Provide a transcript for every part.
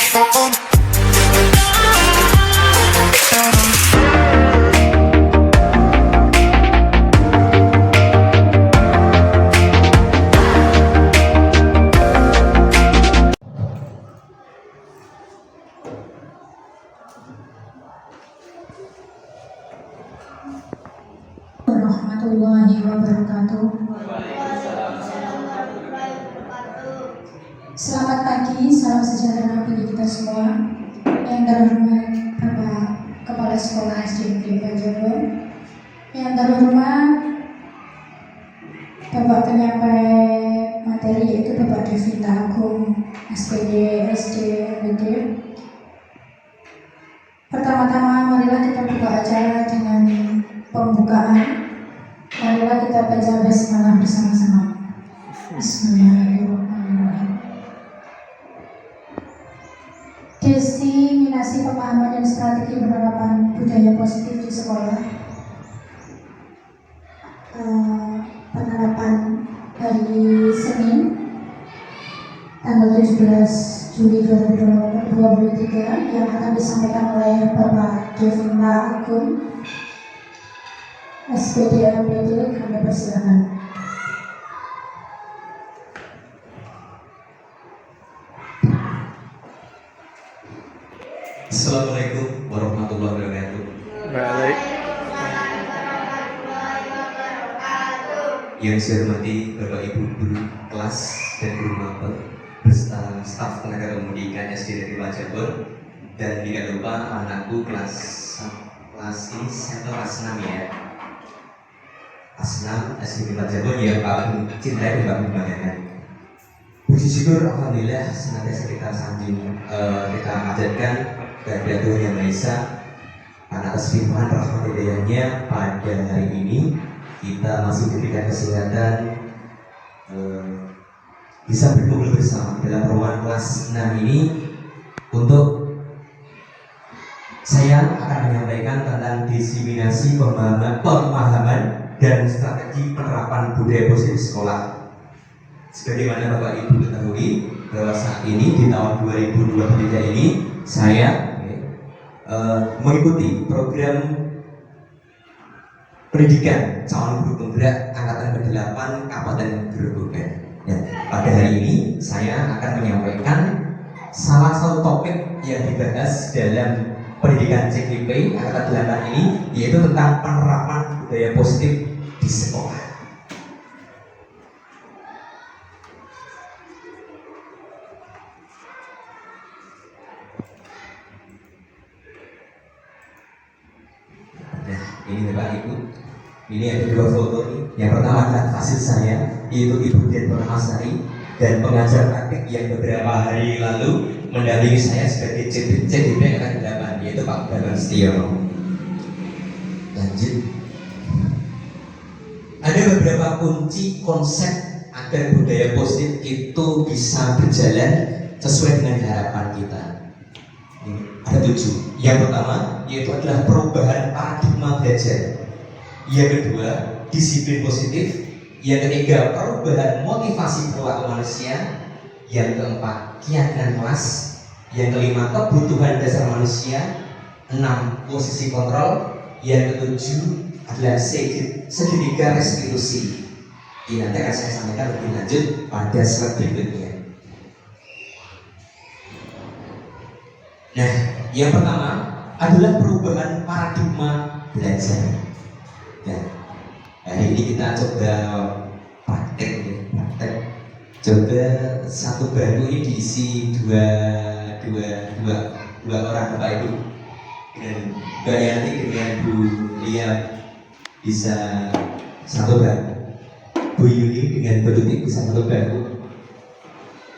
warahmatullahi wabarakatuh. Selamat pagi, salam sejahtera bagi kita semua. Yang terhormat Bapak Kepala Sekolah SD Negeri Banjarbaru, yang terhormat Bapak penyampai materi yaitu Bapak Devita Agung, SPD SD MPD. Pertama-tama marilah kita buka acara dengan pembukaan. Marilah kita baca basmalah bersama-sama. Bismillahirrahmanirrahim. Diseminasi pemahaman dan strategi penerapan budaya positif di sekolah. Penerapan hari Senin tanggal 17 Juli 2023 yang akan disampaikan oleh Bapak Devita Agung, SPD MPD. Kami persilakan. Assalamualaikum warahmatullahi wabarakatuh. Baik. Yang saya hormati Bapak Ibu guru kelas dan guru mapel beserta staf tenaga pendidikan SD Negeri Banjarbaru, dan tidak lupa anakku kelas ini atau kelas 6 ya. Kelas 6 SD Negeri Banjarbaru yang paling cintai dan paling dibanggakan. Puji syukur alhamdulillah senantiasa kita sanjung, kita ajarkan kepada Tuhan Yang Maha Esa atas firman rahmat hidayahnya. Pada hari ini kita masih diberikan kesehatan, bisa berkumpul bersama dalam ruangan kelas 6 ini untuk saya akan menyampaikan tentang diseminasi pemahaman dan strategi penerapan budaya positif sekolah. Sebagaimana Bapak Ibu ketahui bahwa saat ini di tahun 2023 ini saya mengikuti program pendidikan calon guru penggerak angkatan ke-8 Kabupaten Gerobogan. Ya, pada hari ini saya akan menyampaikan salah satu topik yang dibahas dalam pendidikan CKP angkatan 8 ini, yaitu tentang penerapan budaya positif di sekolah. Nah, ini Bapak Ibu, ini ada dua foto nih. Yang pertama adalah hasil saya, yaitu Ibu Dian Purnamasari dan pengajar praktik yang beberapa hari lalu mendampingi saya sebagai CDP angkatan 8, yaitu Pak Bambang Setiono. Lanjut, ada beberapa kunci konsep agar budaya positif itu bisa berjalan sesuai dengan harapan kita. Ada 7. Yang pertama yaitu adalah perubahan paradigma belajar. Yang kedua, disiplin positif. Yang ketiga, perubahan motivasi perilaku manusia. Yang keempat, keyakinan kelas. Yang kelima, kebutuhan dasar manusia. 6, posisi kontrol. Yang ketujuh adalah segitiga restitusi. Ini nanti akan saya sampaikan lebih lanjut pada slide berikutnya. Nah, yang pertama adalah perubahan paradigma belajar. Nah, hari ini kita coba praktek. Coba satu bangku ini diisi dua orang Bapak Ibu. Dan Mbak Yanti dengan Bu Lia bisa satu bangku. Bu Yuni dengan Bu Tuti bisa satu bangku.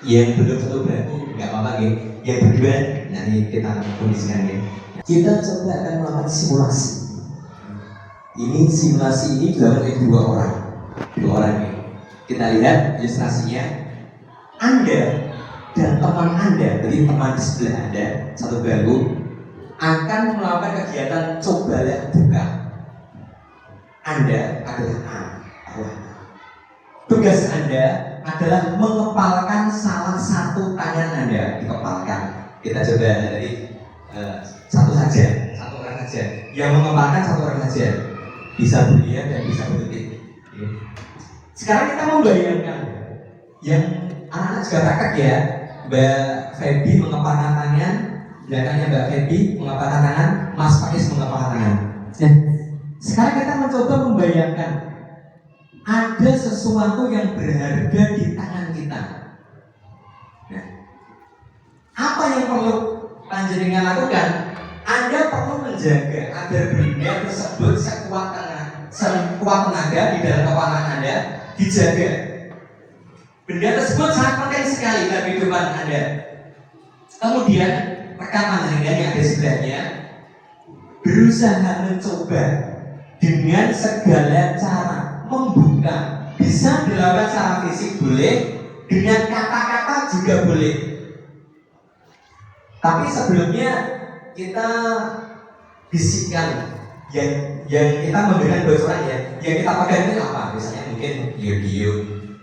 Yang belum satu bangku nggak apa-apa ya. Yang berdua nanti kita kondisikan ya. Kita coba akan melakukan simulasi. Ini simulasi ini dilakukan oleh dua orang ya. Kita lihat ilustrasinya. Anda dan teman Anda, jadi teman di sebelah Anda satu bangku, akan melakukan kegiatan cobalah buka. Anda adalah A. Tugas Anda adalah mengepalkan salah satu tangan Anda, dikepalkan. Kita coba dari satu orang saja. Yang mengembangkan satu orang saja. Bisa Bulia dan bisa Butik. Sekarang kita mau bayangkan yang anak-anak juga praktek ya. Mbak Feby mengepalkan tangan, belakangnya Mbak Feby mengepalkan tangan, Mas Faiz mengepalkan tangan. Nah, sekarang kita mencoba membayangkan ada sesuatu yang berharga di tangan kita. Nah, apa yang perlu panjenengan lakukan? Anda perlu menjaga agar benda tersebut sekuat tenaga di dalam kepala Anda dijaga. Benda tersebut sangat penting sekali dalam kehidupan Anda. Kemudian rekan panjenengan yang ada sebelahnya berusaha mencoba dengan segala cara membuka. Bisa dilakukan secara fisik boleh, dengan kata-kata juga boleh. Tapi sebelumnya kita bisikkan yang kita memberikan bocoran ya, yang kita pegang itu apa? Misalnya mungkin iodium,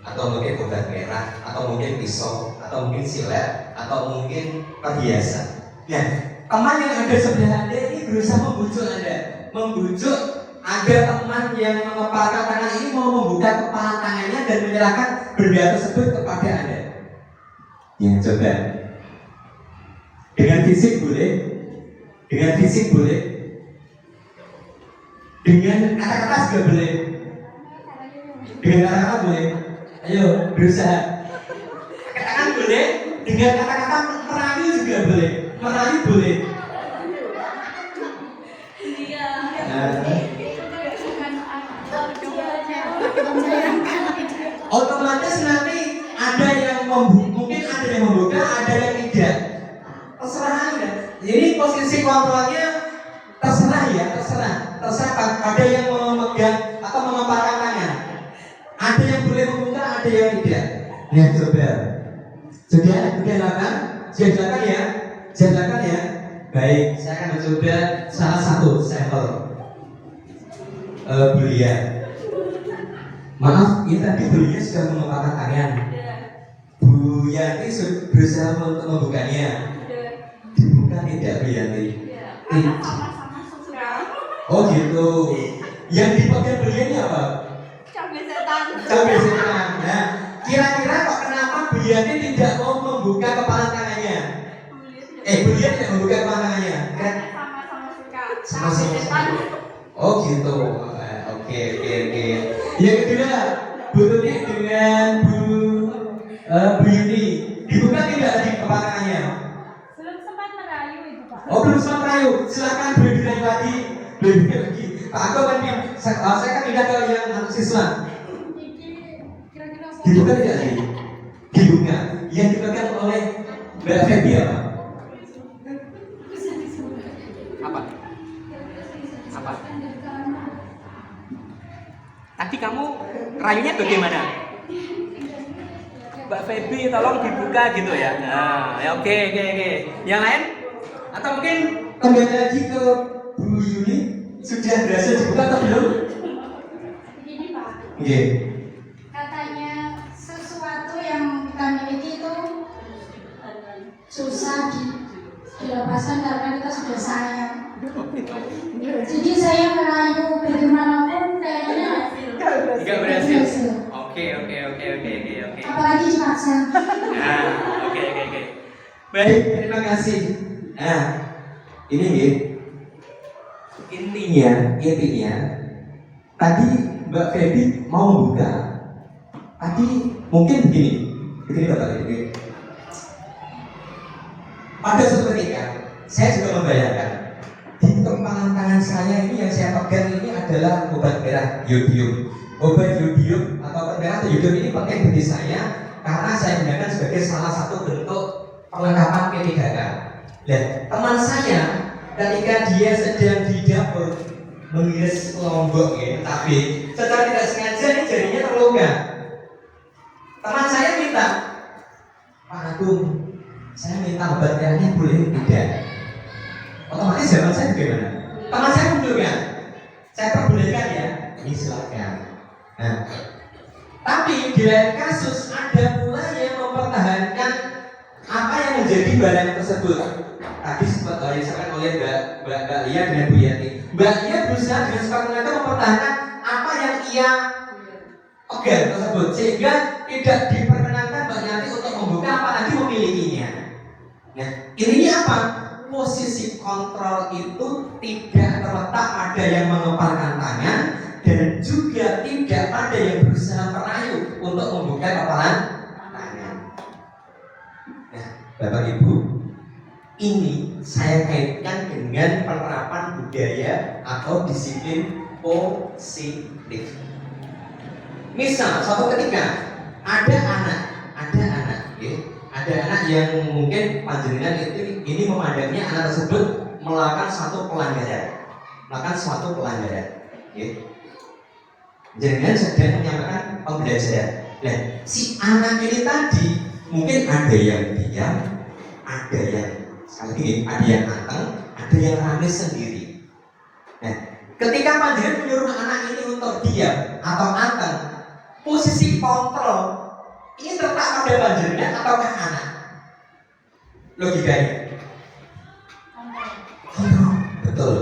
atau mungkin obat merah, atau mungkin pisau, atau mungkin silet, atau mungkin perhiasan. Nah, teman yang ada sebelah Anda ini berusaha membujuk agar teman yang mengepalkan tangan ini mau membuka kepala tangannya dan menyerahkan benda tersebut kepada Anda. Ya, coba. Dengan fisik boleh, dengan kata-kata juga boleh, dengan kata-kata boleh. Ayo berusaha. Katakan boleh, dengan kata-kata merayu juga boleh, merayu boleh. Otomatis nanti ada yang mungkin ada yang membuka, ada yang tidak. Terserah Anda. Jadi posisi kontrolnya terserah ya, terserah pada yang memegang atau mengepalkan tangan. Ada yang boleh membuka, ada yang tidak. Ya coba. Sudah lakukan? Silakan ya. Baik, saya akan mencoba salah satu sampel Bulia. Maaf, ini tadi Bulia sudah mengepalkan tangan. Bu Yanti berusaha untuk membukanya. Dibuka tidak Bu Yanti? Sama-sama suka. Oh gitu. Yang dipakai Bulia ini apa? Cabai setan. Nah, kira-kira kok kenapa Bu Yanti tidak mau membuka kepala tangannya? Bulia tidak membuka kepala tangannya. Kan? Sama-sama suka. Sama-sama Cabai setan. Oh gitu. Oke. Yang kedua, Bu Tuti dengan Bu Yuni dibuka tidak di kepala tangannya? Belum sempat merayu itu Pak. Oh belum sempat merayu. Silakan beli lagi. Pak Aku kan saya kan tidak ke yang siswa. Kira-kira Dibuka tidak lagi? Dibuka. Yang dipegang oleh Mbak Feby apa? Apa? Tadi kamu rayunya bagaimana? Mbak Feby tolong dibuka gitu ya. Nah, ya oke. Yang lain? Atau mungkin kembali lagi ke Bu Yuni, sudah berhasil dibuka atau belum? Begini Pak, Oke. katanya sesuatu yang kita miliki itu susah dilepaskan karena kita sudah sayang. Jadi saya merayu bagaimanapun kayaknya Enggak berhasil. Oke. Apalagi dipaksa. Nah, oke. Baik, terima kasih. Nah, ini nih. Intinya tadi Mbak Feby mau membuka. Tadi mungkin begini Bapak ini. Pada suatu ketika saya juga membayangkan di kempalan tangan saya ini yang saya pegang ini adalah obat merah iodium. Obat iodium atau obat merah atau iodium ini penting bagi saya karena saya gunakan sebagai salah satu bentuk perlengkapan P3K. Dan teman saya ketika dia sedang di dapur mengiris lombok ya, tapi secara tidak sengaja ini jarinya terluka. Teman saya minta, Pak Agung, saya minta obat merahnya boleh tidak? Otomatis jawaban saya bagaimana? Teman saya menunjukkan, saya perbolehkan ya, ini silakan. Nah, tapi di lain kasus ada pula yang mempertahankan Apa yang menjadi barang tersebut? Tadi sempat disampaikan oleh Mbak Lia dengan Bu Yanti. Mbak Lia berusaha dengan sekuat tenaga mempertahankan apa yang ia pegang tersebut, sehingga tidak diperkenankan Mbak Yanti untuk membuka apalagi memilikinya. Nah, intinya apa? Posisi kontrol itu tidak terletak pada yang mengepalkan tangan dan juga tidak pada yang berusaha merayu untuk membuka kepalan tangan. Nah, Bapak Ibu, ini saya kaitkan dengan penerapan budaya atau disiplin positif. Misal, suatu ketika ada anak, ya, ada anak yang mungkin panjenengan ini memandangnya anak tersebut melakukan suatu pelanggaran, ya. Jenengan sedang menyampaikan pembelajaran. Nah, si anak ini tadi mungkin ada yang diam, ada yang ada yang anteng, ada yang nangis sendiri. Nah, ketika panjenengan menyuruh anak ini untuk diam atau anteng, posisi kontrol ini terletak pada panjenengan ataukah anak? Logikanya kontrol, betul.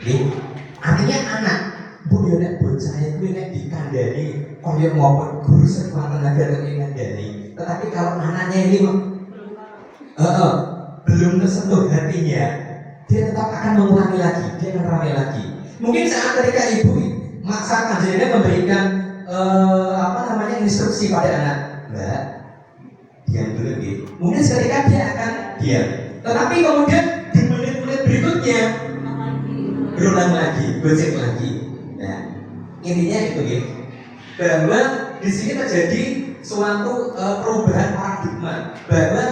Ini artinya anak. Bukan nek bocah itu nek dikandani koyo ngopot guru sekuat tenaga untuk ngandani. Tetapi kalau anaknya ini belum tersentuh hatinya, dia tetap akan mengulangi lagi, dia akan ramai lagi. Mungkin saat ketika ibu maksa panjenengan memberikan instruksi pada anak, Mbak, diam dulu gitu. Mungkin seketika dia akan diam. Tetapi kemudian di menit-menit berikutnya berulang lagi, gojek lagi. Nah, intinya itu gitu. Bahwa di sini terjadi suatu perubahan paradigma bahwa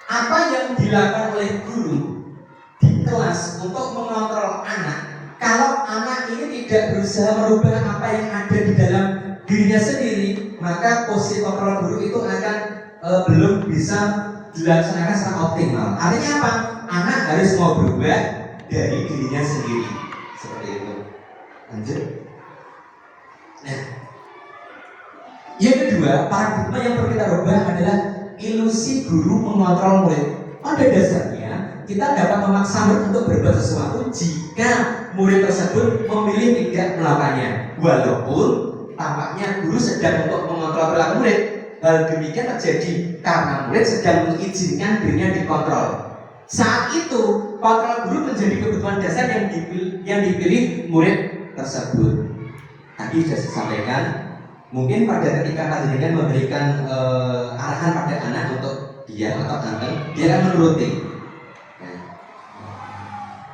apa yang dilakukan oleh guru di kelas untuk mengontrol anak, kalau anak ini tidak berusaha merubah apa yang ada di dalam dirinya sendiri, maka posisi kontrol guru itu akan belum bisa dilaksanakan secara optimal. Artinya apa? Anak harus mau berubah dari dirinya sendiri. Seperti itu. Lanjut. Nah, yang kedua, paradigma yang perlu kita rubah adalah ilusi guru mengontrol murid. Pada dasarnya, kita dapat memaksa murid untuk berbuat sesuatu jika murid tersebut memilih tidak melakukannya, walaupun tampaknya guru sedang untuk mengontrol perilaku murid. Hal demikian terjadi karena murid sedang mengizinkan dirinya dikontrol. Saat itu, kontrol guru menjadi kebutuhan dasar yang dipilih murid tersebut. Tadi sudah saya sampaikan, mungkin pada ketika panjenengan memberikan arahan pada anak untuk diam atau anteng, dia akan menuruti. Nah,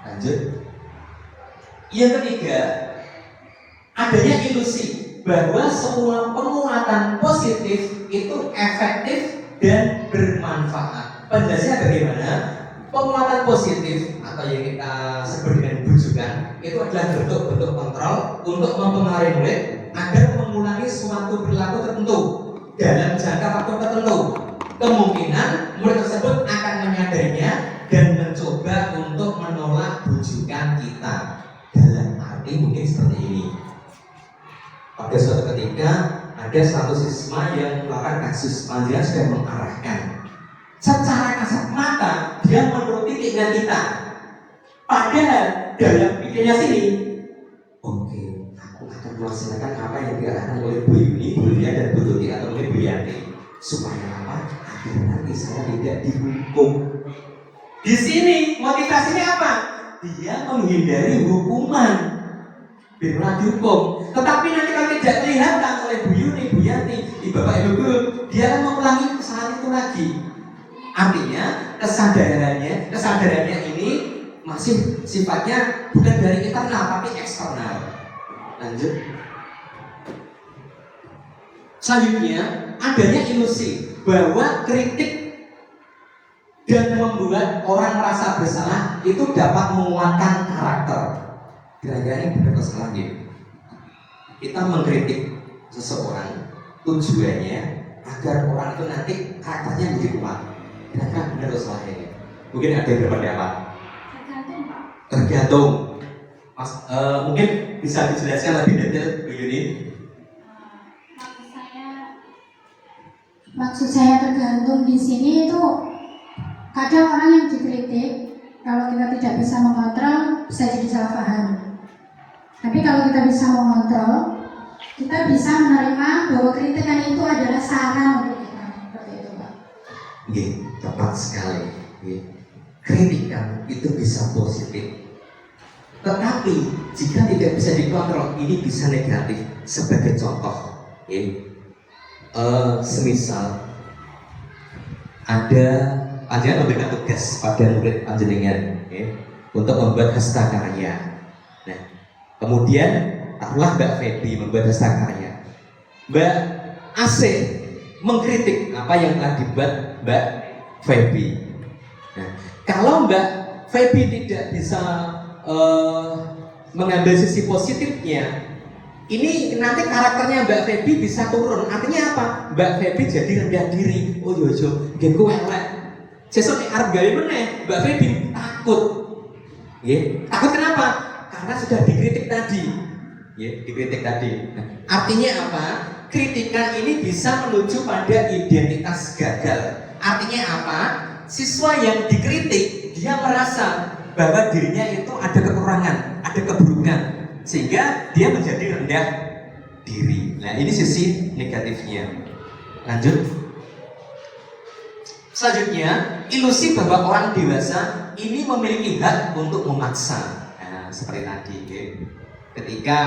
lanjut. Yang ketiga, adanya ilusi bahwa semua penguatan positif itu efektif dan bermanfaat. Penjelasannya bagaimana? Penguatan positif atau yang kita sebut dengan bujukan itu adalah bentuk-bentuk kontrol untuk mempengaruhi murid agar mengulangi suatu perilaku tertentu dalam jangka waktu tertentu. Kemungkinan murid tersebut akan menyadarinya dan mencoba untuk menolak bujukan kita. Dalam arti mungkin seperti ini. Pada suatu ketika ada satu siswa yang melakukan kasus, panjenengan sudah mengarahkan. Secara kasat mata dia menuruti keinginan kita. Padahal dalam pikirnya sini, oke, aku akan melaksanakan apa yang diarahkan oleh Bu Yuni, Bu Lia dan Bu Tuti atau oleh Bu Yanti. Supaya apa? Agar nanti saya tidak dihukum. Di sini motivasinya apa? Dia menghindari hukuman, biar dihukum. Tetapi nanti kalau tidak kelihatan oleh Bu Yuni, Bu Yanti, Bapak Ibu Guru, dia akan mengulangi kesalahan itu lagi. Artinya kesadarannya ini masih sifatnya bukan dari internal tapi eksternal. Lanjut. Selanjutnya adanya ilusi bahwa kritik dan membuat orang merasa bersalah itu dapat menguatkan karakter. Kira-kira ini benar salah gitu. Kita mengkritik seseorang tujuannya agar orang itu nanti karakternya menjadi kuat. Kira-kira benar atau salah ini? Mungkin ada yang berpendapat. Tergantung, Pak. Tergantung. Mas, mungkin bisa dijelaskan lebih detail Bu Yuni. Maksud saya Maksud saya tergantung di sini itu kadang orang yang dikritik kalau kita tidak bisa mengontrol bisa jadi salah paham. Tapi kalau kita bisa mengontrol, kita bisa menerima bahwa kritikan itu adalah saran untuk kita. Seperti itu, Pak. Nggih, tepat sekali. Nggih. Kritikan itu bisa positif. Tetapi jika tidak bisa dikontrol, ini bisa negatif. Sebagai contoh, semisal ada panjenengan memberikan tugas pada murid panjenengan untuk membuat hastakarya. Nah, kemudian taruhlah Mbak Feby membuat hastakarya. Mbak AC mengkritik apa yang telah dibuat Mbak Feby. Nah, kalau Mbak Feby tidak bisa mengambil sisi positifnya, ini nanti karakternya Mbak Feby bisa turun. Artinya apa? Mbak Feby jadi rendah diri. Oh yojo, gen ku elek. Sesuk nek arep gawe meneh, Mbak Feby takut. Nggih. Takut kenapa? Karena sudah dikritik tadi. Nggih, dikritik tadi. Nah, artinya apa? Kritikan ini bisa menuju pada identitas gagal. Artinya apa? Siswa yang dikritik, dia merasa bahwa dirinya itu ada kekurangan, ada keburukan, sehingga dia menjadi rendah diri. Nah, ini sisi negatifnya. Lanjut. Selanjutnya, ilusi bahwa orang dewasa ini memiliki hak untuk memaksa. Nah, seperti tadi, ketika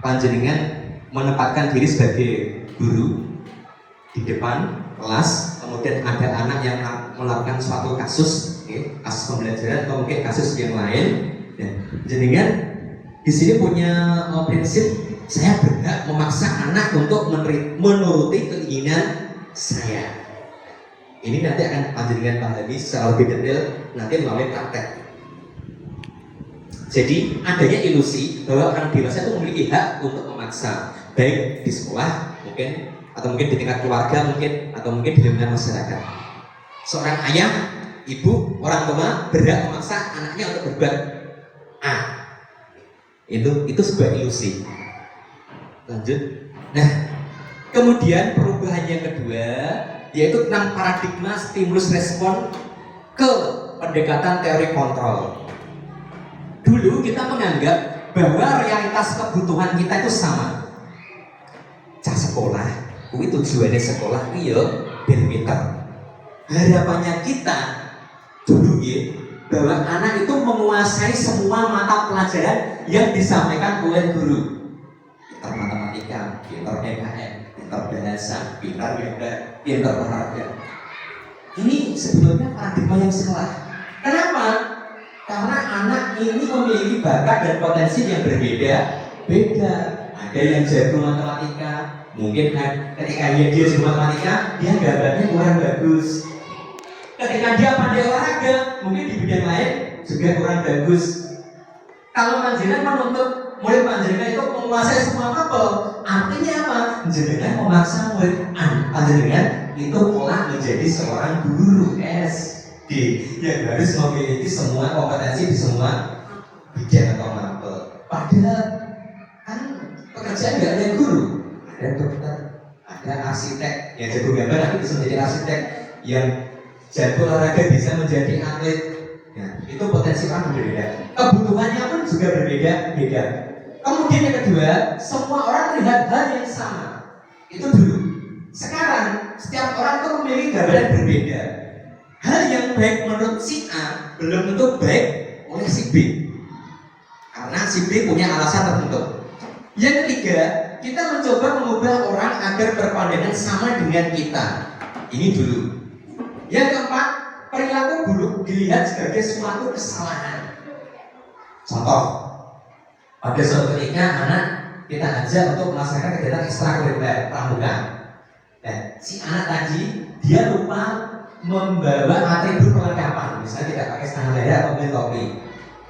panjenengan menempatkan diri sebagai guru di depan kelas, kemudian ada anak yang melakukan suatu kasus, kasus pembelajaran atau mungkin kasus yang lain, dan jenengan di sini punya prinsip, saya berhak memaksa anak untuk menuruti keinginan saya. Ini nanti akan panjenengan pahami secara lebih detail nanti melalui praktek. Jadi adanya ilusi bahwa orang dewasa itu memiliki hak untuk memaksa, baik di sekolah mungkin, atau mungkin di tingkat keluarga mungkin, atau mungkin di lingkungan masyarakat. Seorang ayah, ibu, orang tua berhak memaksa anaknya untuk berbuat A. Itu sebuah ilusi. Lanjut. Nah, kemudian perubahan yang kedua yaitu tentang paradigma stimulus respon ke pendekatan teori kontrol. Dulu kita menganggap bahwa realitas kebutuhan kita itu sama. Cah sekolah, kuwi tujuannya sekolah iya ben pinter. Harapannya kita dulu ya, bahwa anak itu menguasai semua mata pelajaran yang disampaikan oleh guru. Pinter matematika, pinter PKN, pinter bahasa, pinter yoga, pinter olahraga. Ini sebetulnya paradigma yang salah. Kenapa? Karena anak ini memiliki bakat dan potensi yang berbeda-beda. Ada yang jago matematika, mungkin ketika dia jago matematika, dia gambarnya kurang bagus. Ketika dia pandai olahraga, mungkin di bidang lain juga kurang bagus. Kalau panjenengan menuntut murid panjenengan itu menguasai semua mapel, artinya apa? Panjenengan memaksa murid panjenengan itu kelak menjadi seorang guru SD yang harus memiliki semua kompetensi di semua bidang atau mapel. Padahal kan pekerjaan nggak ada guru, ada dokter, ada arsitek yang jago gambar nanti bisa menjadi arsitek, yang jago olahraga bisa menjadi atlet. Nah, itu potensi orang berbeda. Kebutuhannya pun juga berbeda-beda. Kemudian yang kedua, semua orang melihat hal yang sama. Itu dulu. Sekarang setiap orang itu memiliki gambaran berbeda. Hal yang baik menurut si A belum tentu baik oleh si B. Karena si B punya alasan tertentu. Yang ketiga, kita mencoba mengubah orang agar berpandangan sama dengan kita. Ini dulu. Yang keempat, perilaku buruk dilihat sebagai suatu kesalahan. Contoh, pada suatu ketika anak kita ajak untuk melaksanakan kegiatan ekstrakurikuler pramuka. Si anak tadi dia lupa membawa atribut perlengkapan, misalnya tidak pakai setengah dada atau topi.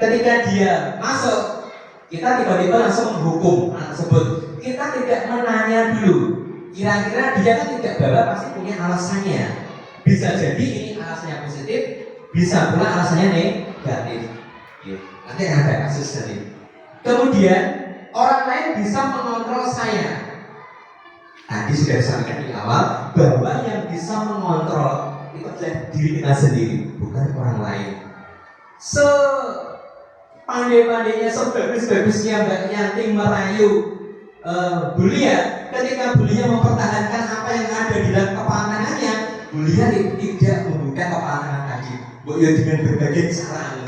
Ketika dia masuk, kita tiba-tiba langsung menghukum anak tersebut. Kita tidak menanya dulu, kira-kira dia kan tidak bawa pasti punya alasannya. Bisa jadi ini alasannya positif, bisa pula alasannya negatif. Nanti akan ada kasus tadi. Kemudian orang lain bisa mengontrol saya. Tadi sudah disampaikan di awal bahwa yang bisa mengontrol itu adalah diri kita sendiri, bukan orang lain. Sepandai-pandainya, sebagus-bagusnya Mbak Yanti merayu Bulia, ketika Bulia mempertahankan apa yang ada di dalam kepala tangannya, Bulia tidak membuka kepala tangan tadi. Ya dengan berbagai cara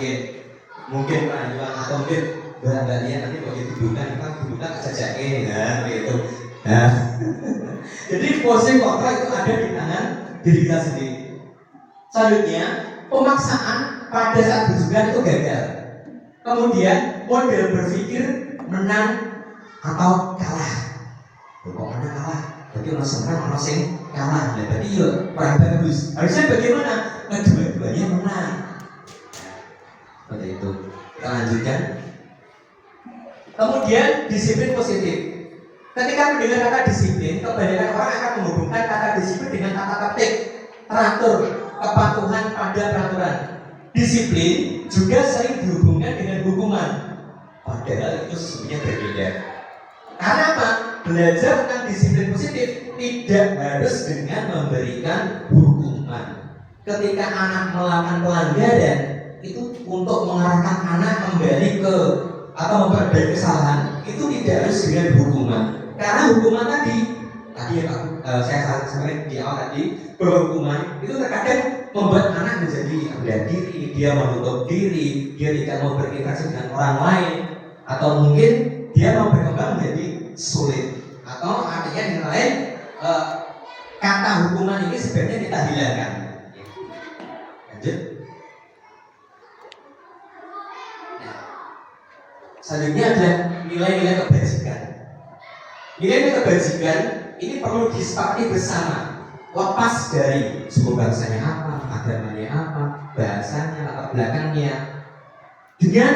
mungkin rayuan atau mungkin Mbak Lia nanti kalau dibuka kita buka kejajakin ya gitu. Nah, jadi posisi kontrol itu ada di tangan diri kita sendiri. Selanjutnya, pemaksaan pada saat berjuang itu gagal. Kemudian model berpikir menang atau kalah. Kok menang kalah? Berarti orang senang, orang sing kalah. Nah, berarti yuk kurang bagus. Harusnya bagaimana? Kedua-duanya menang. Seperti itu. Kita lanjutkan. Kemudian disiplin positif. Ketika mendengar kata disiplin, kebanyakan orang akan menghubungkan kata disiplin dengan kata tertib, teratur, kepatuhan pada peraturan. Disiplin juga sering dihubungkan dengan hukuman, padahal itu sesungguhnya berbeda. Karena apa? Belajar tentang disiplin positif tidak harus dengan memberikan hukuman. Ketika anak melakukan pelanggaran, itu untuk mengarahkan anak kembali ke atau memperbaiki kesalahan, itu tidak harus dengan hukuman. Karena hukuman tadi saya sampaikan di awal tadi bahwa hukuman itu terkadang membuat anak menjadi rendah diri, dia menutup diri, dia tidak mau berinteraksi dengan orang lain, atau mungkin dia mau berkembang menjadi sulit. Atau artinya yang lain, kata hukuman ini sebenarnya kita hilangkan. Lanjut. Selanjutnya adalah nilai-nilai kebajikan. Nilai-nilai kebajikan ini perlu disepakati bersama, lepas dari suku bangsanya apa, agamanya apa, bahasanya, latar belakangnya. Dengan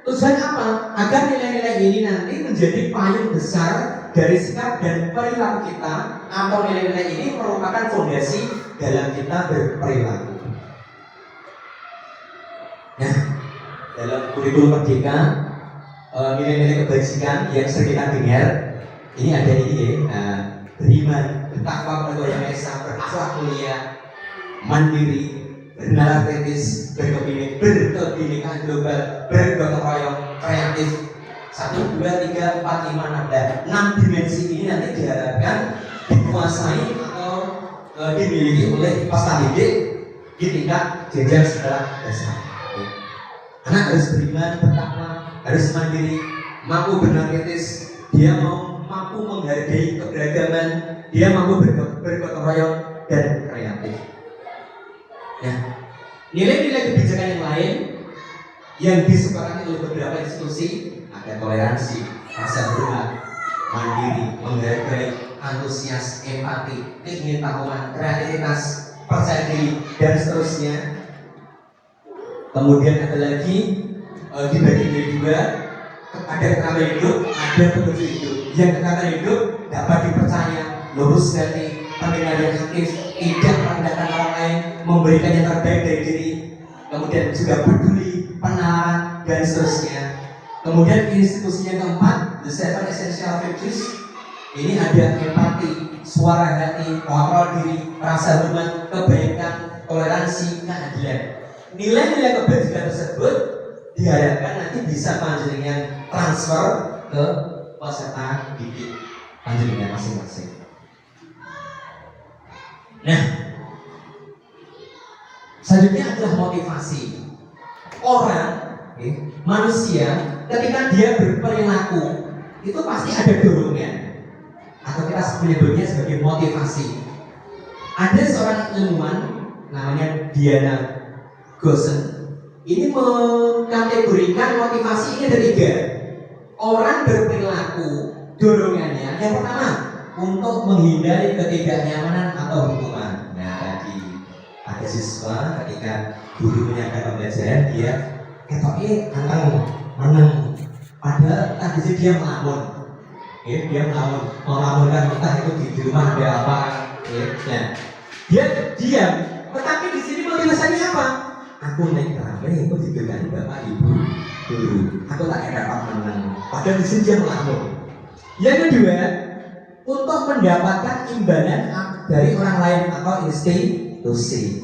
tujuan apa? Agar nilai-nilai ini nanti menjadi payung besar dari sikap dan perilaku kita, atau nilai-nilai ini merupakan fondasi dalam kita berperilaku. Nah, dalam kurikulum Merdeka, nilai-nilai kebajikan yang sering kita dengar ini ada ini beriman, bertakwa kepada Yang Maha Esa, berakhlak mulia, mandiri, bernalar kritis, berkebinekaan global, bergotong royong, kreatif. 1, 2, 3, 4, 5, 6 dan 6 dimensi ini nanti diharapkan dikuasai atau dimiliki oleh peserta didik di tingkat jenjang sekolah dasar. Anak harus beriman, bertakwa, harus mandiri, mampu bernalar kritis, dia mampu menghargai keberagaman, dia mampu bergotong royong dan kreatif. Nah, nilai-nilai kebijakan yang lain yang disepakati oleh beberapa institusi ada toleransi, rasa hormat, mandiri, menghargai, antusias, empati, keingin-tahuan, kreativitas, percaya diri, dan seterusnya. Kemudian ada lagi dibagi menjadi 2, ada kekayaan hidup, ada petunjuk hidup. Yang kekayaan hidup dapat dipercaya, lurus hati, pendengar yang aktif, tidak merendahkan orang lain, memberikan yang terbaik dari diri, kemudian juga peduli, penalaran, dan seterusnya. Kemudian institusi yang keempat, the 7 essential virtues. Ini ada empati, suara hati, kontrol diri, rasa hormat, kebaikan, toleransi, keadilan. Nilai-nilai kebajikan tersebut diharapkan nanti bisa panjenengan transfer ke peserta didik panjenengan masing-masing. Nah, selanjutnya adalah motivasi. Orang, manusia, ketika dia berperilaku itu pasti ada dorongan, atau kita menyebutnya sebagai motivasi. Ada seorang ilmuwan namanya Diana Gosen. Ini mengkategorikan motivasi ini ada 3. Orang berperilaku dorongannya yang pertama untuk menghindari ketidaknyamanan atau hukuman. Nah, tadi ada siswa ketika guru menyampaikan pembelajaran, dia ketoknya anteng menang, padahal tadi dia melamun. Dia melamunkan entah itu di rumah ada apa. Nah, dia diam. Tetapi di sini motivasinya apa? Aku naik tramway itu diberikan bapak ibu dulu. Aku tak dapat menang. Padahal di sini dia melamun. Yang kedua, untuk mendapatkan imbalan dari orang lain atau institusi.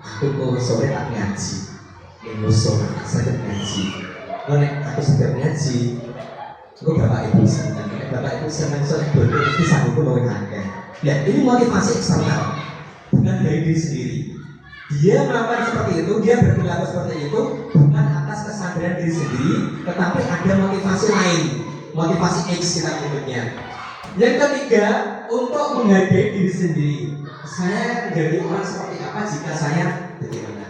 Aku kok sore tak ngaji, sore sakit ngaji. Aku sedang ngaji. Aku bapak ibu senang, bapak ibu senang soal bodoh itu sanggup loh akeh. Ya ini motivasi eksternal, bukan dari diri sendiri. Dia melakukan seperti itu, dia berperilaku seperti itu bukan atas kesadaran diri sendiri, tetapi ada motivasi lain, motivasi X kita menyebutnya. Yang ketiga, untuk menghargai diri sendiri. Saya menjadi orang seperti apa jika saya bagaimana?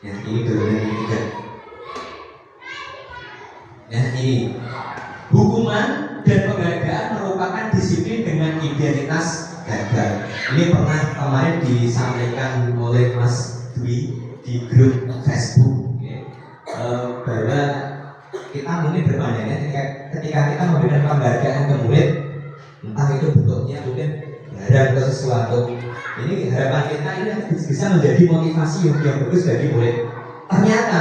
Ya ini dulu yang ketiga. Ya ini hukuman dan penghargaan merupakan disiplin dengan identitas gagal. Ini pernah kemarin disampaikan oleh Mas Dwi di grup Facebook, bahwa kita mungkin berpandangan ketika kita memberikan penghargaan ke murid, entah itu bentuknya mungkin barang atau sesuatu. Ini harapan kita ini bisa menjadi motivasi yang bagus bagi murid. Ternyata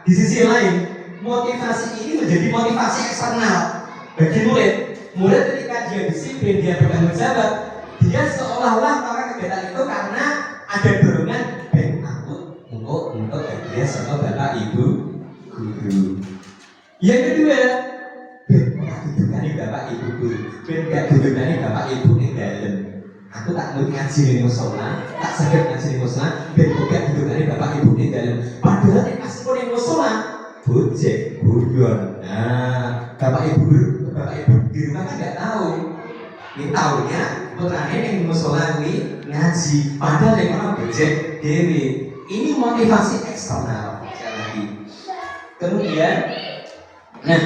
di sisi lain motivasi ini menjadi motivasi eksternal bagi murid. Murid ketika dia disiplin, dia bertanggung jawab, dia seolah-olah melakukan kegiatan itu karena ada dorongan untuk dia sama bapak ibu guru. Yang kedua, dudukani bapak ibu guru, gak dudukani bapak ibu di dalam. Aku tak mau ngaji di musola, tak sakit ngaji di musola, gak dudukani bapak ibu di dalam. Padahal yang pas pun di musola, bojek, guyon. Nah, bapak ibu di rumah kan nggak tahu. Ini tahunya putranya yang musola ini ngaji, padahal yang orang bojek dewi. Ini motivasi eksternal sekali lagi. Kemudian, nah,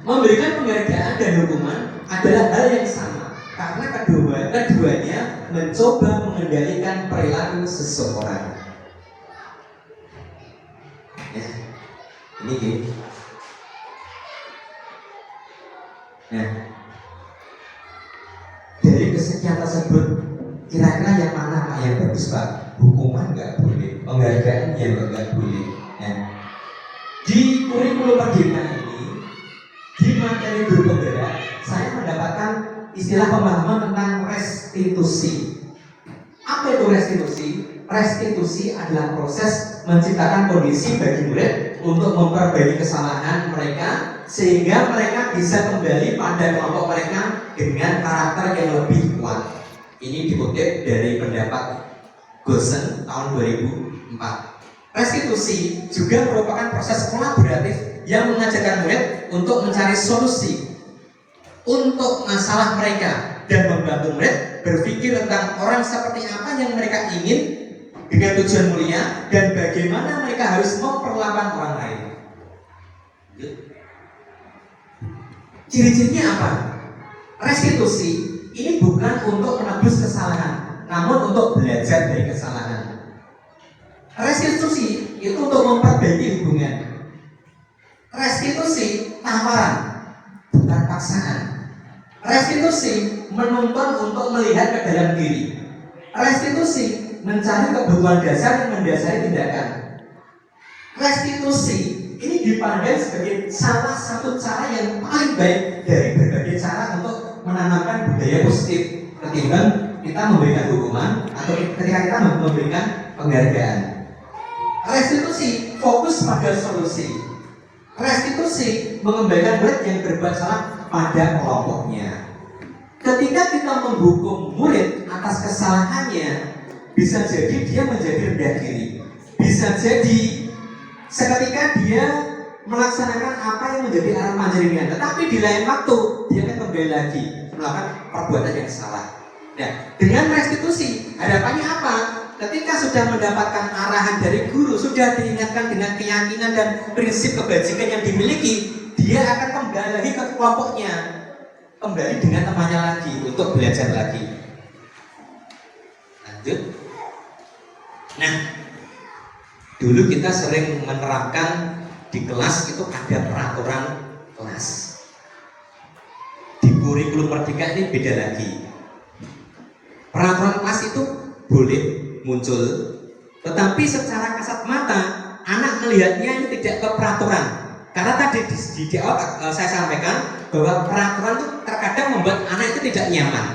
memberikan penghargaan dan hukuman adalah hal yang sama karena keduanya mencoba mengendalikan perilaku seseorang. Ya, ini gitu. Nah, dari kesekian tersebut, kira-kira yang mana Pak yang bagus Pak? Hukuman nggak boleh, penghargaan yang nggak boleh. Nah, di kurikulum Merdeka ini, di materi guru penggerak, saya mendapatkan istilah pemahaman tentang restitusi. Apa itu restitusi? Restitusi adalah proses menciptakan kondisi bagi murid untuk memperbaiki kesalahan mereka sehingga mereka bisa kembali pada kelompok mereka dengan karakter yang lebih kuat. Ini dikutip dari pendapat Gosen tahun 2004. Restitusi juga merupakan proses kolaboratif yang mengajarkan murid untuk mencari solusi untuk masalah mereka dan membantu murid berpikir tentang orang seperti apa yang mereka ingin dengan tujuan mulia dan bagaimana mereka harus memperlakukan orang lain. Ciri-cirinya apa? Restitusi ini bukan untuk menebus kesalahan, namun untuk belajar dari kesalahan. Restitusi itu untuk memperbaiki hubungan. Restitusi tawaran, bukan paksaan. Restitusi menuntun untuk melihat ke dalam diri. Restitusi mencari kebutuhan dasar yang mendasari tindakan. Restitusi ini dipandang sebagai salah satu cara yang paling baik dari berbagai cara untuk menanamkan budaya positif ketimbang kita memberikan hukuman atau ketika kita memberikan penghargaan. Restitusi fokus pada solusi. Restitusi mengembalikan murid yang berbuat salah pada kelompoknya. Ketika kita menghukum murid atas kesalahannya, bisa jadi dia menjadi rendah diri. Bisa jadi seketika dia melaksanakan apa yang menjadi arahan dirinya, tetapi di lain waktu dia akan kembali lagi melakukan perbuatan yang salah. Nah, dengan restitusi harapannya apa? Ketika sudah mendapatkan arahan dari guru, sudah diingatkan dengan keyakinan dan prinsip kebajikan yang dimiliki, dia akan kembali lagi ke kelompoknya, kembali dengan temannya lagi untuk belajar lagi. Lanjut. Nah, dulu kita sering menerapkan di kelas itu ada peraturan kelas. Di kurikulum Merdeka ini beda lagi. Peraturan kelas itu boleh muncul, tetapi secara kasat mata anak melihatnya ini tidak ke peraturan, Karena tadi di awal saya sampaikan bahwa peraturan itu terkadang membuat anak itu tidak nyaman.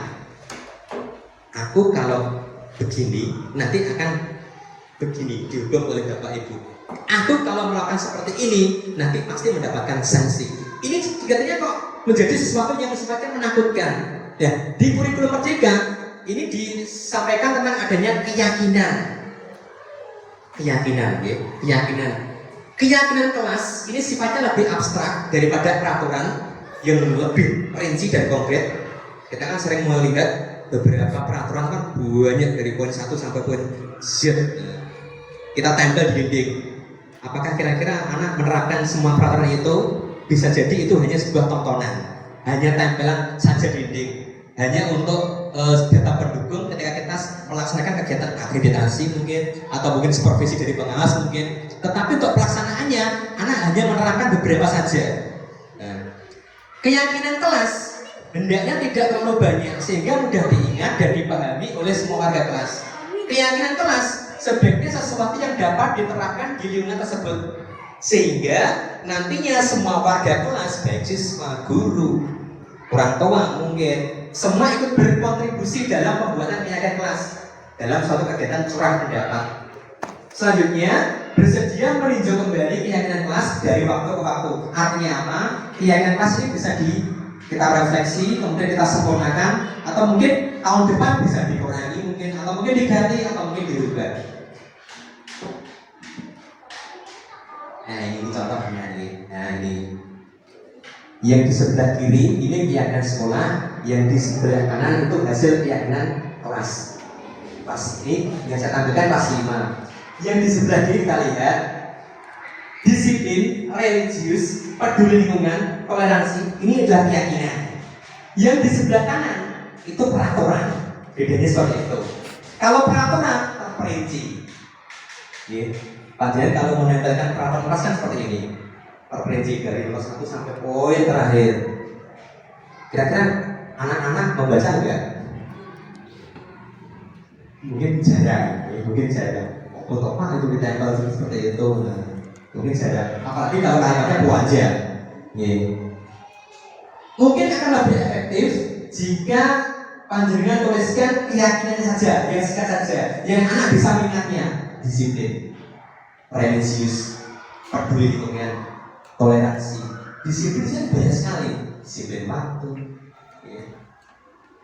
Aku kalau begini nanti akan begini dihukum oleh bapak ibu. Aku kalau melakukan seperti ini nanti pasti mendapatkan sanksi. Ini sebenarnya kok menjadi sesuatu yang sifatnya menakutkan. Ya, di kurikulum merdeka ini disampaikan tentang adanya keyakinan, ya. Keyakinan kelas ini sifatnya lebih abstrak daripada peraturan yang lebih rinci dan konkret. Kita kan sering melihat beberapa peraturan kan banyak dari poin 1 sampai poin Z. Kita tempel di dinding. Apakah kira-kira anak menerapkan semua peraturan itu? Bisa jadi itu hanya sebuah tontonan, hanya tempelan saja dinding, hanya untuk data pendukung ketika kita melaksanakan kegiatan akreditasi mungkin, atau mungkin supervisi dari pengawas mungkin. Tetapi untuk pelaksanaannya, anak hanya menerapkan beberapa saja. Nah, keyakinan kelas hendaknya tidak terlalu banyak sehingga mudah diingat dan dipahami oleh semua warga kelas. Keyakinan kelas sebaiknya sesuatu yang dapat diterapkan di lingkungan tersebut, sehingga nantinya semua warga kelas, baik siswa, guru, orang tua mungkin, semua ikut berkontribusi dalam pembuatan keyakinan kelas dalam suatu kegiatan curah pendapat. Selanjutnya, bersedia meninjau kembali keyakinan kelas dari waktu ke waktu. Artinya apa? Keyakinan kelas ini bisa kita refleksi, kemudian kita sempurnakan, atau mungkin tahun depan bisa dikurangi mungkin, atau mungkin diganti, atau mungkin dirubah. Nah ini contohnya nih. Nah ini yang di sebelah kiri ini keyakinan sekolah, yang di sebelah kanan itu hasil keyakinan kelas. Pas ini yang saya tampilkan kelas 5. Yang di sebelah kiri kita lihat disiplin, religius, peduli lingkungan, toleransi, ini adalah keyakinan. Yang di sebelah kanan itu peraturan. Bedanya seperti itu. Kalau peraturan terperinci, padahal kalau menempelkan peraturan kelas kan seperti ini, terperinci dari kelas 1 sampai poin terakhir. Kira-kira anak-anak membaca enggak? Mungkin jarang. Apa itu ditempel seperti itu? Nah, mungkin jarang. Apalagi kalau kalimatnya wajah. Mungkin akan lebih efektif jika panjenengan tuliskan keyakinannya saja, yang singkat saja, yang anak bisa mengingatnya. Disiplin, religius, peduli lingkungan, toleransi. Disiplin sih banyak sekali. Disiplin waktu,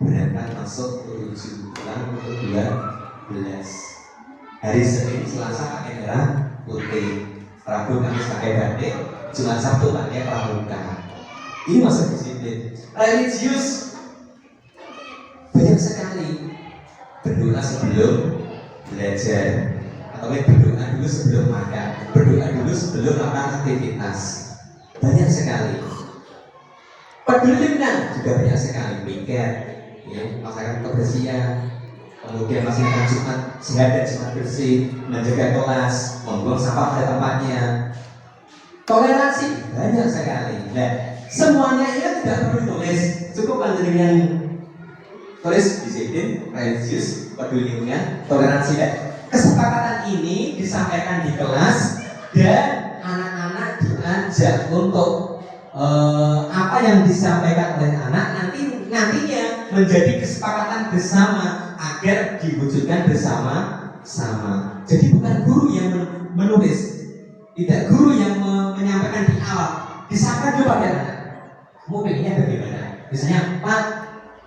berangkat masuk 7 pulang untuk 12. Hari Senin, Selasa pakai merah putih, Rabu Kamis pakai batik, Jumat Sabtu pakai pramuka. Ini masuk disiplin. Religius banyak sekali. Berdoa sebelum belajar, atau berdoa dulu sebelum makan, berdoa dulu sebelum melakukan aktivitas. Banyak sekali. Peduli lingkungan juga banyak sekali. Mikir, masyarakat kebersihan, kemudian melaksanakan Jumat sehat dan Jumat bersih, menjaga kelas, membuang sampah pada tempatnya. Toleransi banyak sekali. Nah, semuanya ini tidak perlu ditulis, cukup panjenengan tulis disiplin, religius, peduli lingkungan, toleransi. Dan kesepakatan ini disampaikan di kelas dan anak-anak diajak untuk apa yang disampaikan oleh anak nantinya menjadi kesepakatan bersama agar diwujudkan bersama-sama. Jadi bukan guru yang menulis, tidak guru yang menyampaikan di awal, disampaikan dulu pada anak. Kamu pengennya bagaimana? Misalnya, Pak,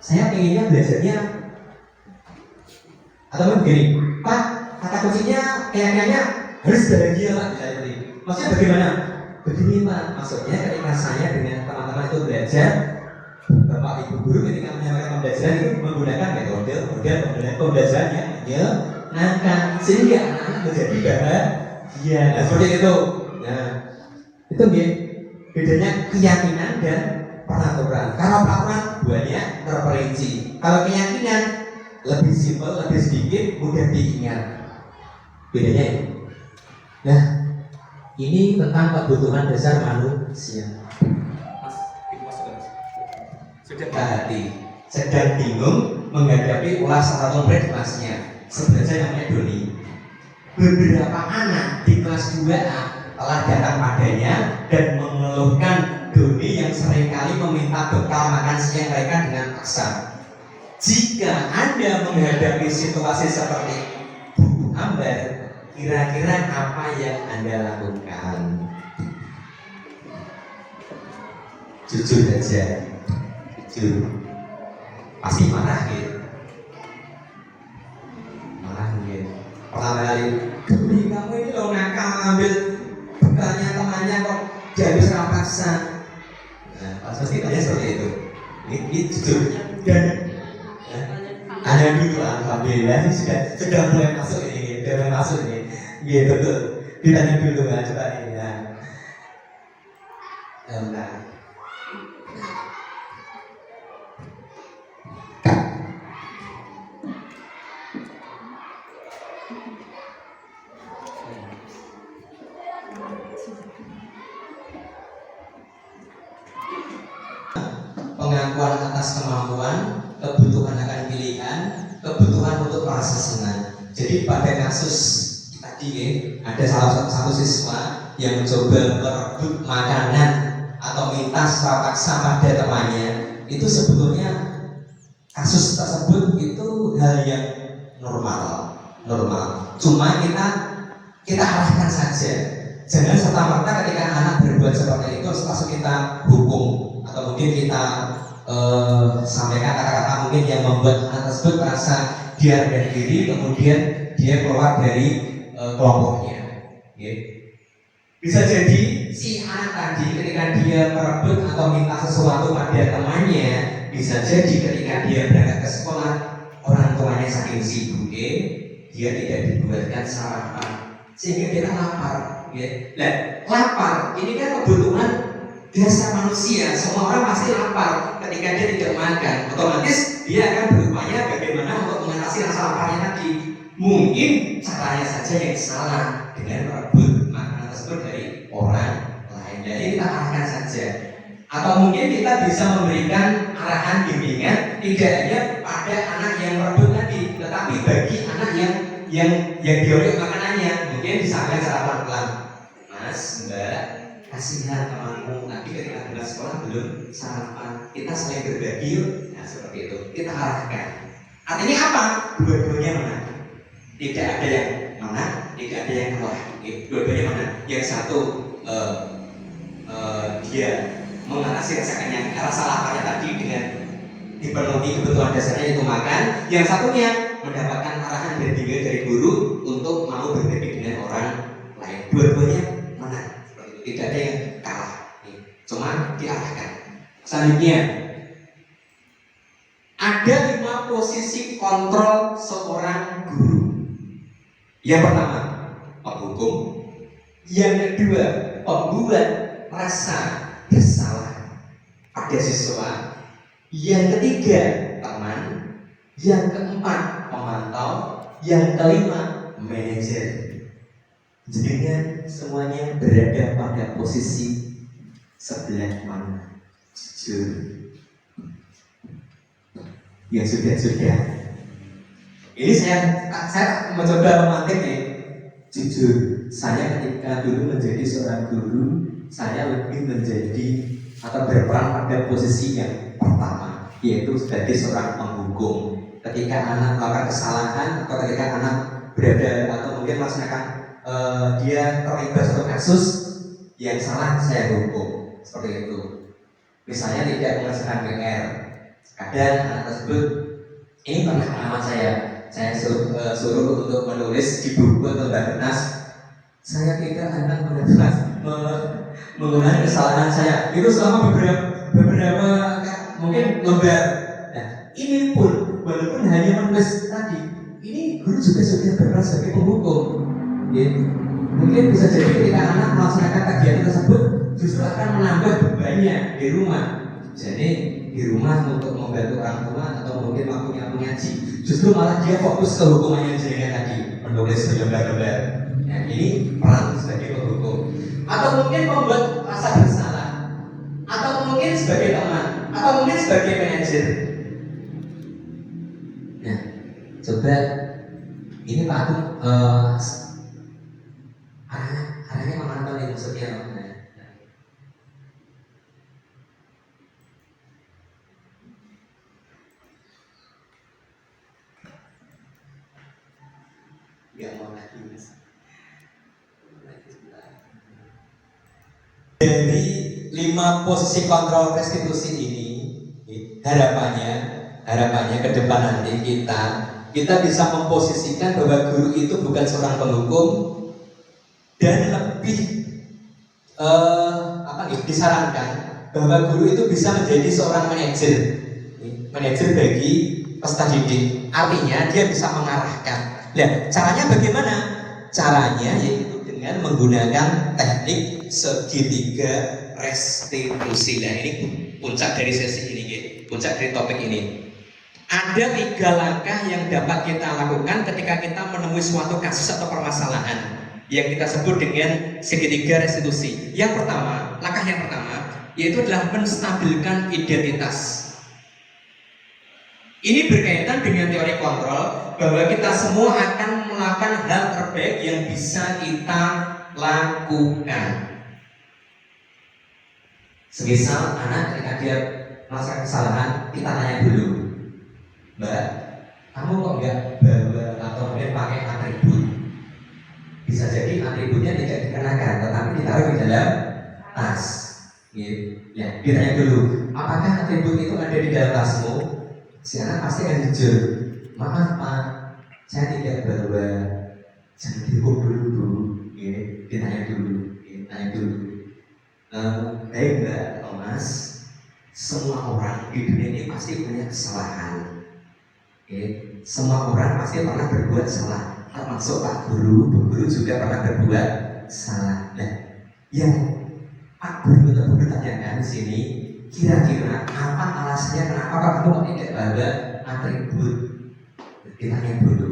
saya pengennya belajarnya, atau begini, Pak, kata kuncinya kayaknya harus bahagia Pak. Maksudnya bagaimana? Begini Pak, maksudnya ketika saya dengan teman-teman itu belajar, Bapak Ibu guru ketika menyampaikan pembelajaran itu menggunakan metode pembelajaran yang menyenangkan sehingga anak-anak menjadi bahagia. Nah, seperti itu. Nah, itu bedanya keyakinan dan peraturan. Kalau peraturan banyak terperinci. Kalau keyakinan lebih simpel, lebih sedikit, mudah diingat. Bedanya itu. Nah, ini tentang kebutuhan dasar manusia. Sudah hati, sedang bingung menghadapi ulas satu murid kelasnya. Sebenarnya namanya Doni. Beberapa anak di kelas 2A telah datang padanya dan mengeluhkan Doni yang seringkali meminta bekal makan siang mereka dengan paksa. Jika Anda menghadapi situasi seperti Bu Ambar, kira-kira apa yang Anda lakukan? Jujur aja, jujur. Pasti marah gitu. Marah gitu. Pertama kali, Doni kamu ini loh nakal ambil bekalnya temannya kok dihabis sama paksa. Nah, pasti tanya seperti itu. Ini jujur dan ada dulu, alhamdulillah sudah mulai masuk ini, sudah mulai masuk ini. Iya betul. Ditanya dulu ya, coba ini ya. Nah. Pengakuan atas kemampuan, kebutuhan akan pilihan, kebutuhan untuk merasa senang. Jadi pada kasus tadi ada salah satu siswa yang mencoba merebut makanan atau minta secara paksa pada temannya. Itu sebetulnya kasus tersebut itu hal yang normal. Cuma kita arahkan saja. Jangan serta-merta ketika anak berbuat seperti itu langsung kita hukum atau mungkin kita sampaikan kata-kata mungkin yang membuat anak tersebut merasa dia rendah diri, kemudian dia keluar dari kelompoknya. Bisa jadi si anak tadi ketika dia merebut atau minta sesuatu pada temannya, bisa jadi ketika dia berangkat ke sekolah orang tuanya saking sibuk dia tidak dibuatkan sarapan sehingga dia lapar. Nah, lapar ini kan kebutuhan dasar manusia. Semua orang pasti lapar. Ketika dia tidak makan, otomatis dia akan berupaya bagaimana untuk mengatasi rasa laparnya tadi. Mungkin caranya saja yang salah dengan merebut makanan tersebut dari orang lain. Jadi kita arahkan saja. Atau mungkin kita bisa memberikan arahan bimbingan tidak hanya pada anak yang merebut tadi, tetapi bagi anak yang dioleh makanannya, mungkin disampaikan secara pelan-pelan. Mas, Mbak, kasihan temanmu tadi ketika berangkat sekolah belum sarapan. Kita saling berbagi yuk. Nah seperti itu kita arahkan. Artinya apa? Dua-duanya menang. Tidak ada yang menang, tidak ada yang kalah. Dua-duanya menang. Yang satu dia mengatasi rasa laparnya tadi dengan dipenuhi kebutuhan dasarnya itu makan. Yang satunya mendapatkan arahan dan bimbingan dari guru untuk mau berbagi dengan orang lain. Dua-duanya menang. Tidak ada yang kalah, cuma diarahkan. Selanjutnya, ada 5 posisi kontrol seorang guru. Yang pertama, penghukum. Yang kedua, pembuat rasa bersalah pada siswa. Yang ketiga, teman. Yang keempat, pemantau. Yang kelima, manajer. Jadinya semuanya berada pada posisi sebelah mana? Jujur. Ya sudah. Ini saya mencoba memantik jujur. Saya ketika dulu menjadi seorang guru, saya lebih menjadi atau berperan pada posisi yang pertama, yaitu sebagai seorang penghukum. Ketika anak melakukan kesalahan atau ketika anak berada atau mungkin melaksanakan dia terlibat satu kasus yang salah, saya hukum seperti itu. Misalnya tidak menyelesaikan PR, kadang anak tersebut ini pernah pengalaman saya suruh untuk menulis di buku atau bernas. Saya tidak akan mengulangi kesalahan saya itu selama beberapa mungkin lembar. Nah, ini pun walaupun hanya menulis tadi, ini guru juga sudah berperan sebagai penghukum. Mungkin bisa jadi ketika anak melaksanakan kegiatan tersebut justru akan menambah bebannya di rumah. Jadi di rumah untuk membantu orang tua atau mungkin waktunya mengaji, justru malah dia fokus ke hukuman yang jenengan tadi, menulis berlembar-lembar. Nah, ini peran sebagai penghukum. Atau mungkin membuat rasa bersalah, atau mungkin sebagai teman, atau mungkin sebagai manajer. Nah, coba ini Pak Agung arahnya memantau ini maksudnya. Ya mau lagi mas. Dari 5 posisi kontrol restitusi ini, harapannya ke depan nanti kita bisa memposisikan bahwa guru itu bukan seorang penghukum dan lebih disarankan bahwa guru itu bisa menjadi seorang manajer bagi peserta didik. Artinya dia bisa mengarahkan. Nah, caranya bagaimana? Caranya yaitu dengan menggunakan teknik segitiga restitusi. Nah, ini puncak dari sesi ini, puncak dari topik ini. Ada 3 langkah yang dapat kita lakukan ketika kita menemui suatu kasus atau permasalahan yang kita sebut dengan segitiga restitusi. Yang pertama, langkah yang pertama yaitu adalah menstabilkan identitas. Ini berkaitan dengan teori kontrol bahwa kita semua akan melakukan hal terbaik yang bisa kita lakukan. Semisal anak ketika dia melakukan kesalahan, kita tanya dulu, Mbak, kamu kok enggak bawa atau kemudian pakai atribut? Bisa jadi atributnya tidak dikenakan, tetapi ditaruh di dalam tas. Ya, ditanya dulu, apakah atribut itu ada di dalam tasmu? Si anak pasti akan jujur, maaf Pak, saya tidak bawa. Jangan dihukum dulu Bu. Ditanya dulu, baik Mbak Thomas, semua orang di dunia ini pasti punya kesalahan. Semua orang pasti pernah berbuat salah, termasuk Pak Guru. Bu Guru juga pernah berbuat salah. Nah, yang Pak Guru atau Bu Guru tanyakan di sini, kira-kira apa alasannya kenapa kamu tidak bawa atribut? Ditanya dulu.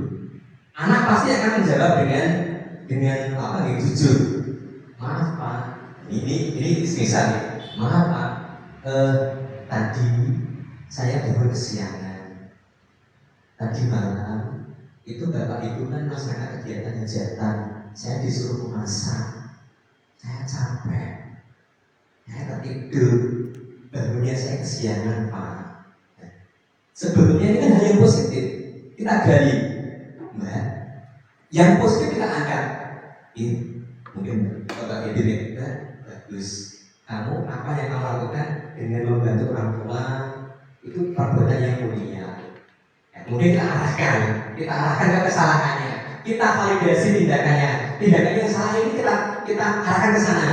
Anak pasti akan menjawab dengan apa nih, jujur. Maaf Pak, ini misalnya, maaf Pak, tadi saya baru kesiangan. Tadi malam itu bapak ibu kan melaksanakan kegiatan hajatan. Saya disuruh masak. Saya capek. Saya tertidur. Barunya saya kesiangan Pak. Sebelumnya ini kan hal yang positif. Kita gali. Mbak, yang positif kita angkat. Ini mungkin bapak ibu ini bagus. Kamu apa yang kamu lakukan dengan membantu orang tua itu perbuatan yang mulia. Kemudian kita arahkan ke kesalahannya, kita validasi tindakannya yang salah ini kita arahkan ke sana.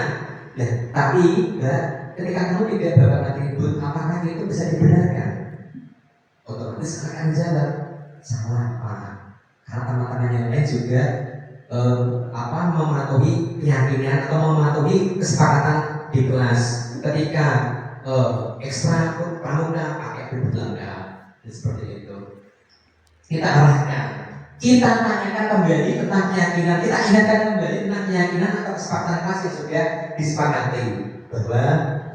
Nah, tapi ketika kamu tidak bawa atribut, apakah itu bisa dibenarkan? Otomatis akan jawab salah Pak. Karena teman-teman yang lain juga mematuhi keyakinan atau mematuhi kesepakatan di kelas. Ketika ekstra pramuka pakai atribut lengkap, seperti itu. Kita arahkan, kita tanyakan kembali tentang keyakinan, kita ingatkan kembali tentang keyakinan atau kesepakatan kelas yang sudah disepakati bahwa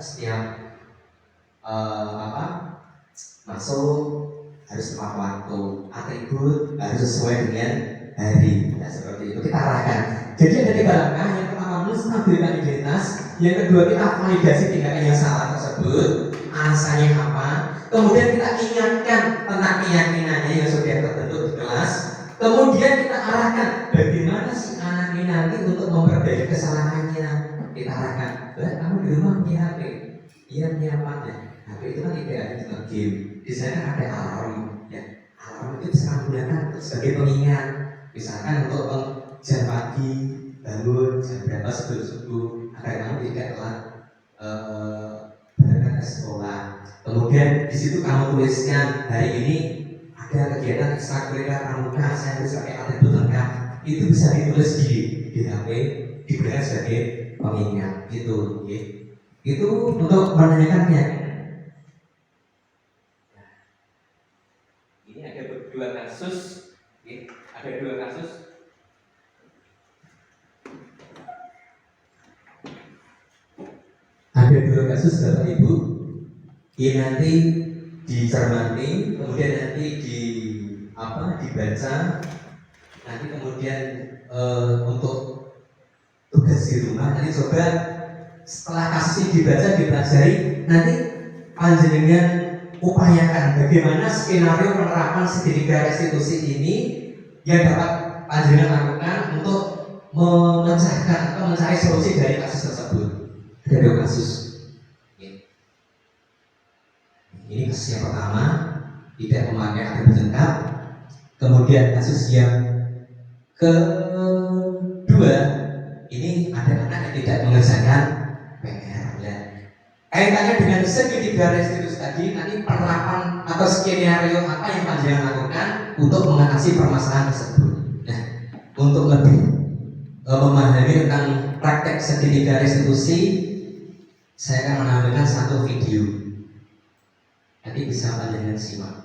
setiap masuk harus tepat waktu, atribut harus sesuai dengan hari. Nah, seperti itu kita arahkan. Jadi ada 3 langkah. Yang pertama, menstabilkan identitas. Yang kedua, kita validasi tindakan yang salah tersebut, alasannya apa. Kemudian kita ingatkan tentang keyakinannya yang sudah terbentuk di kelas. Kemudian kita arahkan bagaimana si anak ini nanti untuk memperbaiki kesalahannya. Kita arahkan, kamu di rumah punya HP? Iya, punya apa ya? HP itu kan tidak ada di game. Di sana ada alarm. Ya, alarm itu bisa kamu gunakan sebagai pengingat. Misalkan untuk jam pagi, bangun jam berapa sebelum subuh agar kamu tidak telat berangkat ke sekolah. Kemudian di situ kamu tuliskan hari ini ada kegiatan ekstrakurikuler pramuka, saya harus pakai atribut lengkap. Itu bisa ditulis di HP, digunakan sebagai pengingat. Itu untuk menanyakan keyakinan. Ini ada 2 kasus. Ada 2 kasus. Ada 2 kasus Bapak Ibu. Ini nanti dicermati, kemudian nanti dibaca, nanti kemudian untuk tugas tugas di rumah nanti coba setelah kasus ini dibaca dipelajari, nanti panjenengan upayakan bagaimana skenario penerapan segitiga restitusi ini yang dapat panjenengan lakukan untuk memecahkan atau mencari solusi dari kasus tersebut. Dari kasus ini kasus yang pertama tidak memakai atribut lengkap. Kemudian kasus yang kedua ini ada anak yang tidak mengerjakan PR. Kaitannya dengan segitiga restitusi tadi, nanti penerapan atau skenario apa yang panjenengan lakukan untuk mengatasi permasalahan tersebut. Nah, untuk lebih memahami tentang praktek segitiga restitusi, saya akan menampilkan satu video. Nanti bisa panjenengan simak.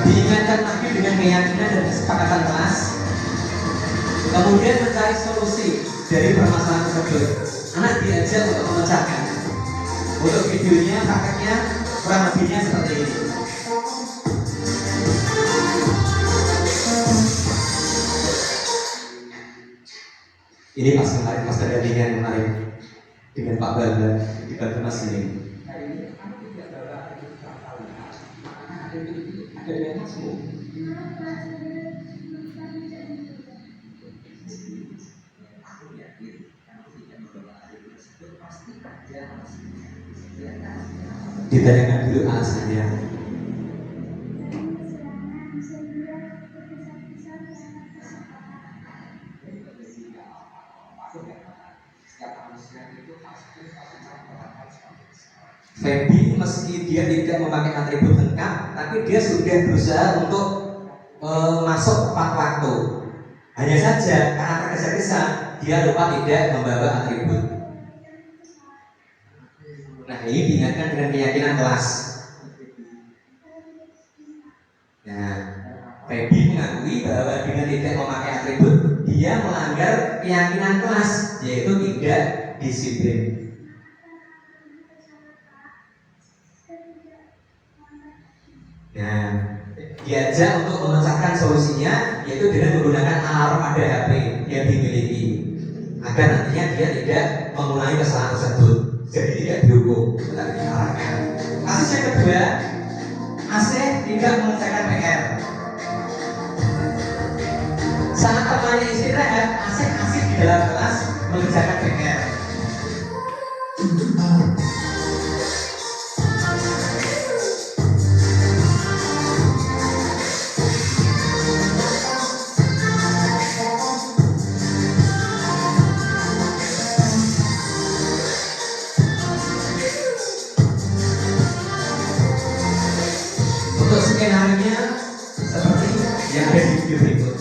Diingatkan lagi dengan keyakinan dan kesepakatan kelas, kemudian mencari solusi dari permasalahan tersebut. Anak diajak untuk memecahkan. Untuk videonya, prakteknya kurang lebihnya seperti ini. Ini pas terjadinya kemarin dengan Pak Banda di Banyumas ini. Ditanyakan dulu alasannya. Feby meski dia tidak memakai atribut lengkap, tapi dia sudah berusaha untuk masuk tepat waktu. Hanya saja karena tergesa-gesa dia lupa tidak membawa atribut. Nah, ini diingatkan dengan keyakinan kelas. Nah, Feby mengakui bahwa dengan tidak memakai atribut dia melanggar keyakinan kelas, yaitu tidak disiplin. Nah, diajak untuk memecahkan solusinya yaitu dengan menggunakan alarm pada HP yang dimiliki agar nantinya dia tidak mengulangi kesalahan tersebut, jadi tidak dihukum tetapi diarahkan. Kasus yang kedua, AC tidak mengerjakan PR. Saat temannya istirahat, AC asik di dalam kelas mengerjakan PR. Untuk skenario-nya seperti yang ada di video berikut.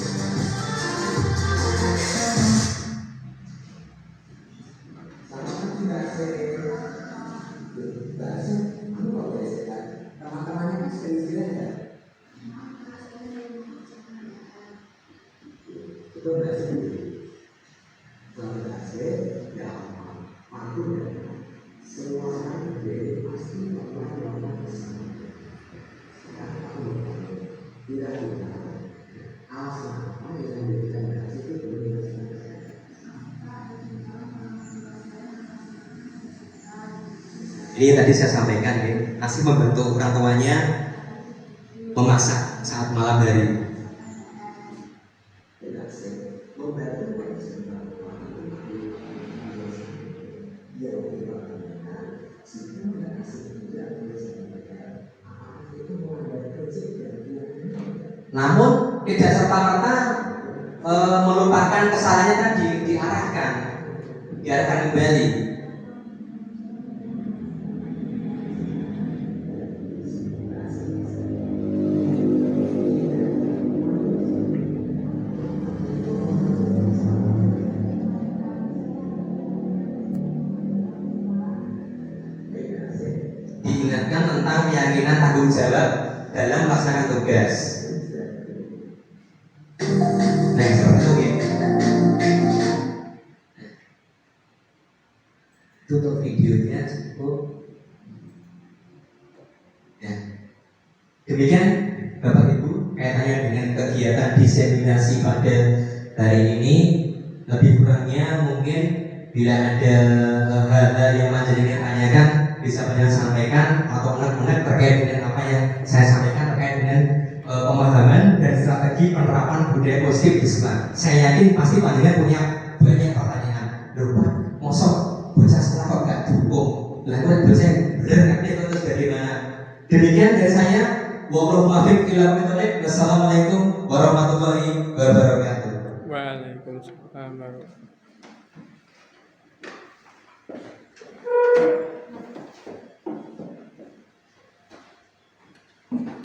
Ini Ini tadi saya sampaikan ya, masih membantu orang tuanya memasak saat malam hari. Namun tidak serta-merta melupakan kesalahannya tadi, diarahkan kembali. Diingatkan tentang keyakinan tanggung jawab dalam melaksanakan tugas. Nah, seperti itu. Tutup videonya cukup. Ya. Demikian Bapak Ibu kaitannya dengan kegiatan diseminasi pada hari ini. Lebih kurangnya mungkin bila ada hal-hal yang menjadi tanyakan bisa banyak sampaikan atau unek-unek terkait dengan apa yang saya sampaikan terkait dengan pemahaman dan strategi penerapan budaya positif di sekolah. Saya yakin pasti panjenengan punya banyak pertanyaan. Loh Pak, mosok bocah sekolah kok gak dukung? Lah kok bocah bener gak nih terus bagaimana? Demikian dari saya. Wassalamualaikum warahmatullahi wabarakatuh. Waalaikumsalam warahmatullahi.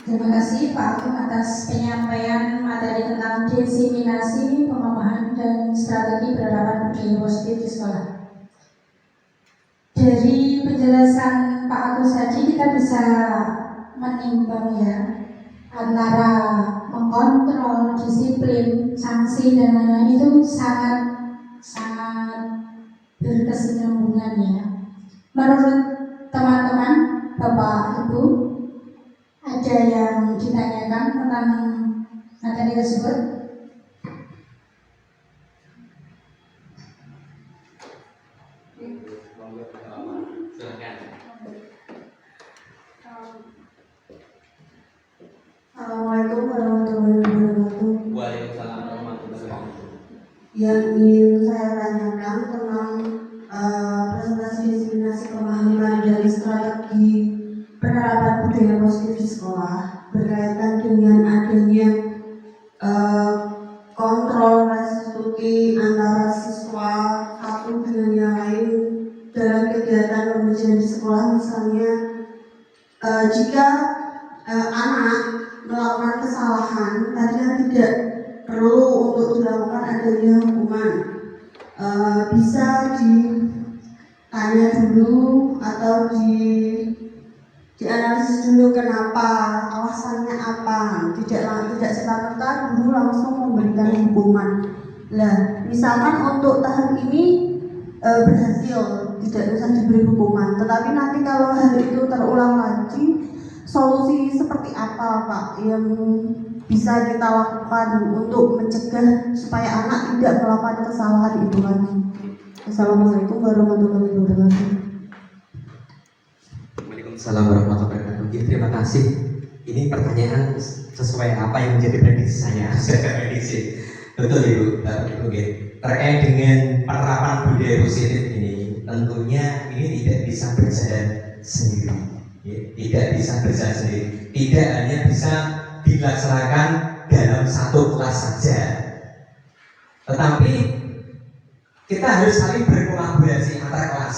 Terima kasih Pak Agung atas penyampaian materi tentang diseminasi, pemahaman dan strategi penerapan budaya positif di sekolah. Dari penjelasan Pak Agus tadi kita bisa menimbang ya antara mengontrol, disiplin, sanksi dan lain-lain itu sangat berkesinambungan ya. Menurut teman-teman, Bapak Ibu, ada yang ditanyakan tentang materi tersebut? Assalamualaikum warahmatullahi wabarakatuh. Waalaikumsalam warahmatullahi wabarakatuh. Yang ingin saya tanyakan tentang presentasi diseminasi pemahaman dari strategi penerapan budaya positif di sekolah berkaitan dengan adanya kontrol restitusi antara siswa satu dengan yang lain dalam kegiatan pembelajaran di sekolah. Misalnya jika anak melakukan kesalahan, tadi kan tidak perlu untuk dilakukan adanya hukuman, bisa ditanya dulu atau dianalisis dulu kenapa, alasannya apa. Tidak serta-merta guru langsung memberikan hukuman. Nah, misalkan untuk tahun ini berhasil, tidak usah diberi hukuman. Tetapi nanti kalau hal itu terulang lagi, solusi seperti apa Pak yang bisa kita lakukan untuk mencegah supaya anak tidak melakukan kesalahan itu lagi? Assalamualaikum warahmatullahi wabarakatuh. Waalaikumsalam warahmatullahi wabarakatuh. Terima kasih. Ini pertanyaan sesuai apa yang menjadi prediksi saya. Saya prediksi. Betul Ibu, Ibu. Terkait dengan penerapan budaya positif ini, tentunya ini tidak bisa berjalan sendiri. Tidak bisa berjalan sendiri. Tidak hanya bisa dilaksanakan dalam satu kelas saja. Tetapi kita harus saling berkolaborasi antar kelas.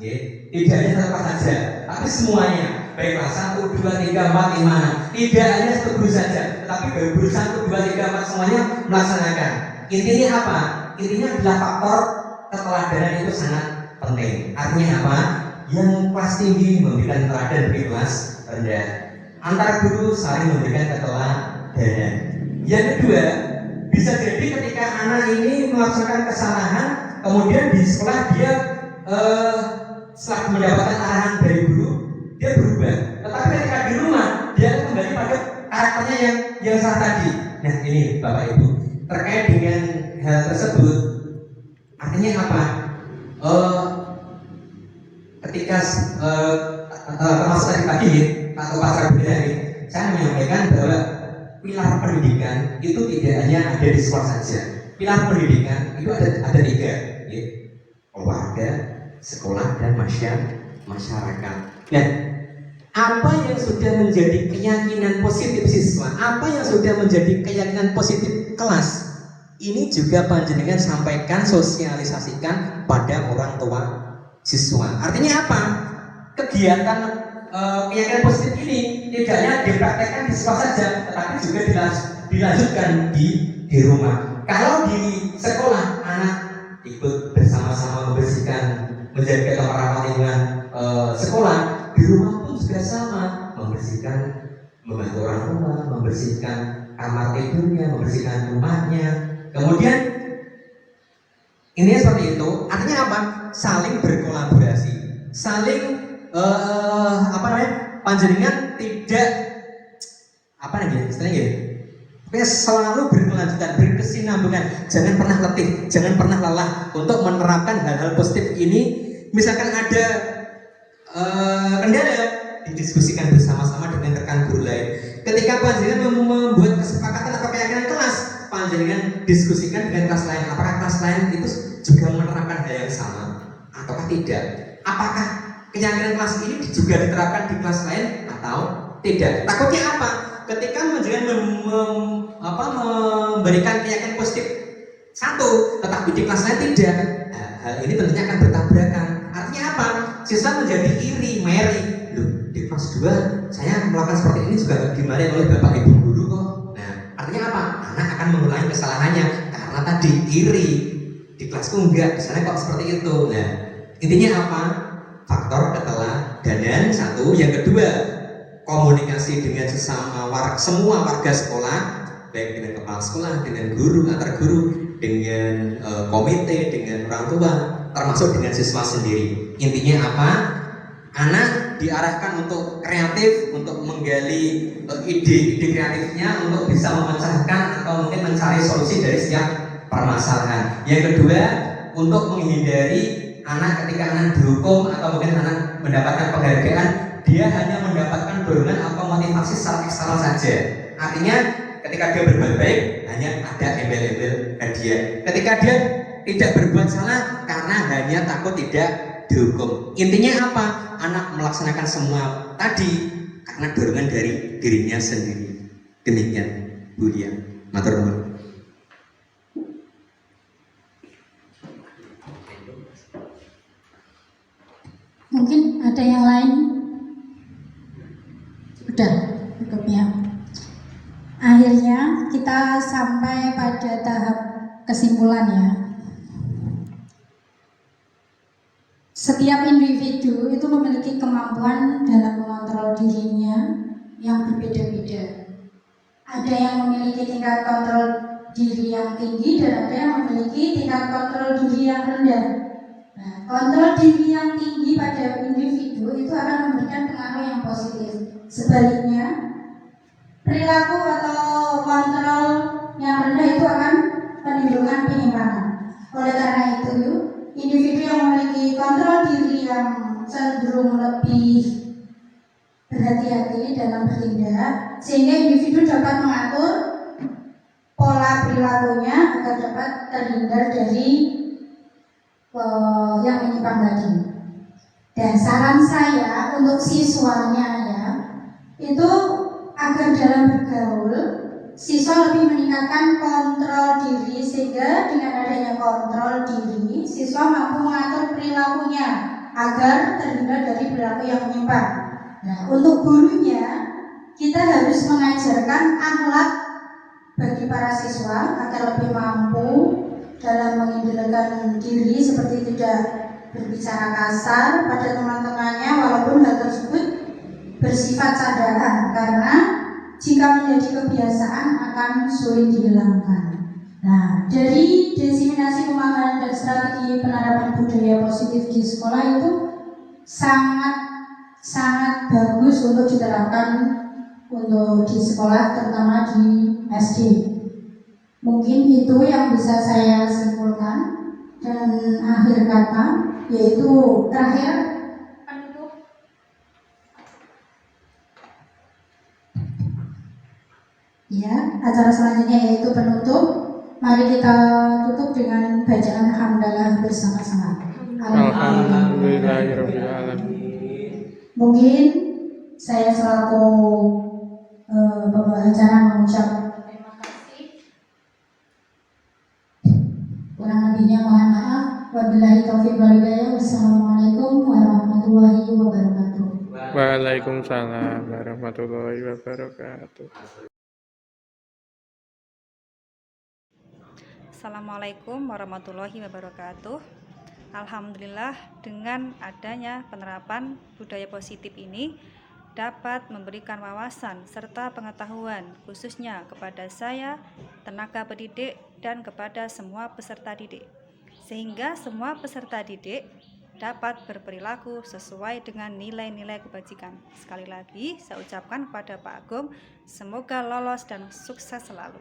Tidak hanya satu kelas saja, tapi semuanya. Baik kelas 1, 2, 3, 4, 5. Tidak hanya satu guru saja, tetapi guru 1, 2, 3, 4 semuanya melaksanakan. Intinya apa? Intinya adalah faktor keteladanan itu sangat penting. Artinya apa? Yang kelas tinggi memberikan teladan bagi kelas rendah. Antar guru saling memberikan keteladanan. Yang kedua, bisa jadi ketika anak ini melaksanakan kesalahan, kemudian di sekolah dia setelah mendapatkan arahan dari guru, dia berubah. Tetapi ketika di rumah, dia kembali pada karakternya yang salah tadi. Nah ini Bapak Ibu, terkait dengan hal tersebut, artinya apa? Ketika termasuk tadi pagi atau pasar budaya ini, saya menyampaikan bahwa pilar pendidikan itu tidak hanya ada di sekolah saja. Pilar pendidikan itu ada tiga, ya. Keluarga, sekolah, dan masyarakat. Nah, apa yang sudah menjadi keyakinan positif siswa, apa yang sudah menjadi keyakinan positif kelas, ini juga panjenengan sampaikan, sosialisasikan pada orang tua siswa. Artinya apa? Kegiatan keyakinan positif ini tidak hanya dipraktekkan di sekolah saja, tetapi juga dilanjutkan di rumah. Kalau di sekolah anak ikut bersama-sama membersihkan, menjaga kebersihan lingkungan sekolah, di rumah pun juga sama, membersihkan, membantu orang tua, membersihkan kamar tidurnya, membersihkan rumahnya. Kemudian ini seperti itu. Artinya apa? Saling berkolaborasi, saling panjenengan tidak istilahnya Pokoknya selalu berkelanjutan, berkesinambungan. Jangan pernah letih, jangan pernah lelah untuk menerapkan hal-hal positif ini. Misalkan ada kendala, didiskusikan bersama-sama dengan rekan guru lain. Ketika panjenengan membuat kesepakatan atau keyakinan kelas, panjenengan diskusikan dengan kelas lain. Apakah kelas lain itu juga menerapkan hal yang sama ataukah tidak? Apakah keyakinan kelas ini juga diterapkan di kelas lain atau tidak? Takutnya apa? Ketika panjenengan memberikan keyakinan positif satu, tetapi di kelas lain tidak, hal ini tentunya akan bertabrakan. Artinya apa? Siswa menjadi iri, meri. Loh, di kelas 2 saya melakukan seperti ini juga dimarahin oleh bapak ibu guru kok. Nah, artinya apa? Anak akan mengulangi kesalahannya karena tadi iri. Di kelasku enggak, misalnya kok seperti itu. Nah, intinya apa? Faktor keteladanan satu. Yang kedua, komunikasi dengan semua warga sekolah, baik dengan kepala sekolah, dengan guru, antar guru, dengan komite, dengan orang tua, termasuk dengan siswa sendiri. Intinya apa? Anak diarahkan untuk kreatif, untuk menggali ide kreatifnya, untuk bisa memecahkan atau mungkin mencari solusi dari setiap permasalahan. Yang kedua, untuk menghindari anak ketika anak dihukum atau mungkin anak mendapatkan penghargaan, dia hanya mendapatkan dorongan atau motivasi secara eksternal saja. Artinya ketika dia berbuat baik hanya ada embel-embel hadiah. Ketika dia tidak berbuat salah karena hanya takut tidak dihukum. Intinya apa? Anak melaksanakan semua tadi karena dorongan dari dirinya sendiri. Demikian, Bu Dia. Matur nuwun. Mungkin ada yang lain? Udah, cukup ya. Akhirnya kita sampai pada tahap kesimpulan ya. Setiap individu itu memiliki kemampuan dalam mengontrol dirinya yang berbeda-beda. Ada yang memiliki tingkat kontrol diri yang tinggi dan ada yang memiliki tingkat kontrol diri yang rendah. Nah, kontrol diri yang tinggi pada individu itu akan memberikan pengaruh yang positif. Sebaliknya, perilaku atau kontrol yang rendah itu akan menimbulkan penyimpangan. Oleh karena itu, individu yang memiliki kontrol diri yang cenderung lebih berhati-hati dalam bertindak, sehingga individu dapat mengatur pola perilakunya agar dapat terhindar dari yang menyimpang tadi. Dan saran saya untuk siswanya ya, itu agar dalam bergaul siswa lebih meningkatkan kontrol diri, sehingga dengan adanya kontrol diri siswa mampu mengatur perilakunya agar terhindar dari perilaku yang menyimpang. Nah, untuk gurunya kita harus mengajarkan akhlak bagi para siswa agar lebih mampu dalam mengendalikan diri, seperti tidak berbicara kasar pada teman-temannya walaupun hal tersebut bersifat candaan, karena jika menjadi kebiasaan akan sulit dihilangkan. Nah, dari diseminasi pemahaman dan strategi penerapan budaya positif di sekolah itu sangat bagus untuk diterapkan untuk di sekolah, terutama di SD. Mungkin itu yang bisa saya simpulkan. Dan akhir kata yaitu terakhir Ya, acara selanjutnya yaitu penutup. Mari kita tutup dengan bacaan hamdalah bersama-sama. Alhamdulillahirrahmanirrahim. Mungkin saya selaku pembawa acara mengucap terima kasih. Kurang lebihnya mohon maaf. Wabillahi taufiq wal hidayah. Wassalamualaikum warahmatullahi wabarakatuh. Waalaikumsalam warahmatullahi wabarakatuh. Assalamualaikum warahmatullahi wabarakatuh. Alhamdulillah, dengan adanya penerapan budaya positif ini dapat memberikan wawasan serta pengetahuan khususnya kepada saya, tenaga pendidik, dan kepada semua peserta didik, sehingga semua peserta didik dapat berperilaku sesuai dengan nilai-nilai kebajikan. Sekali lagi saya ucapkan kepada Pak Agung, semoga lolos dan sukses selalu.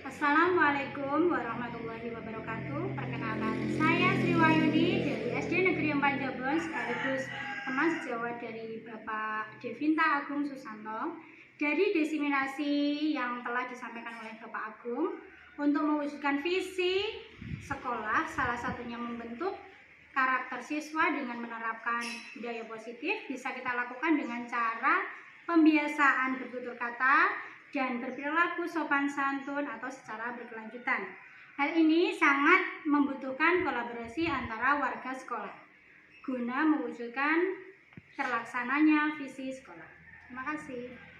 Assalamualaikum warahmatullahi wabarakatuh. Perkenalkan, saya Sri Wahyudi dari SD Negeri 4 Jabon, sekaligus teman sejawat dari Bapak Devinta Agung Susanto. Dari diseminasi yang telah disampaikan oleh Bapak Agung untuk mewujudkan visi sekolah, salah satunya membentuk karakter siswa dengan menerapkan budaya positif, bisa kita lakukan dengan cara pembiasaan bertutur kata dan berperilaku sopan santun atau secara berkelanjutan. Hal ini sangat membutuhkan kolaborasi antara warga sekolah guna mewujudkan terlaksananya visi sekolah. Terima kasih.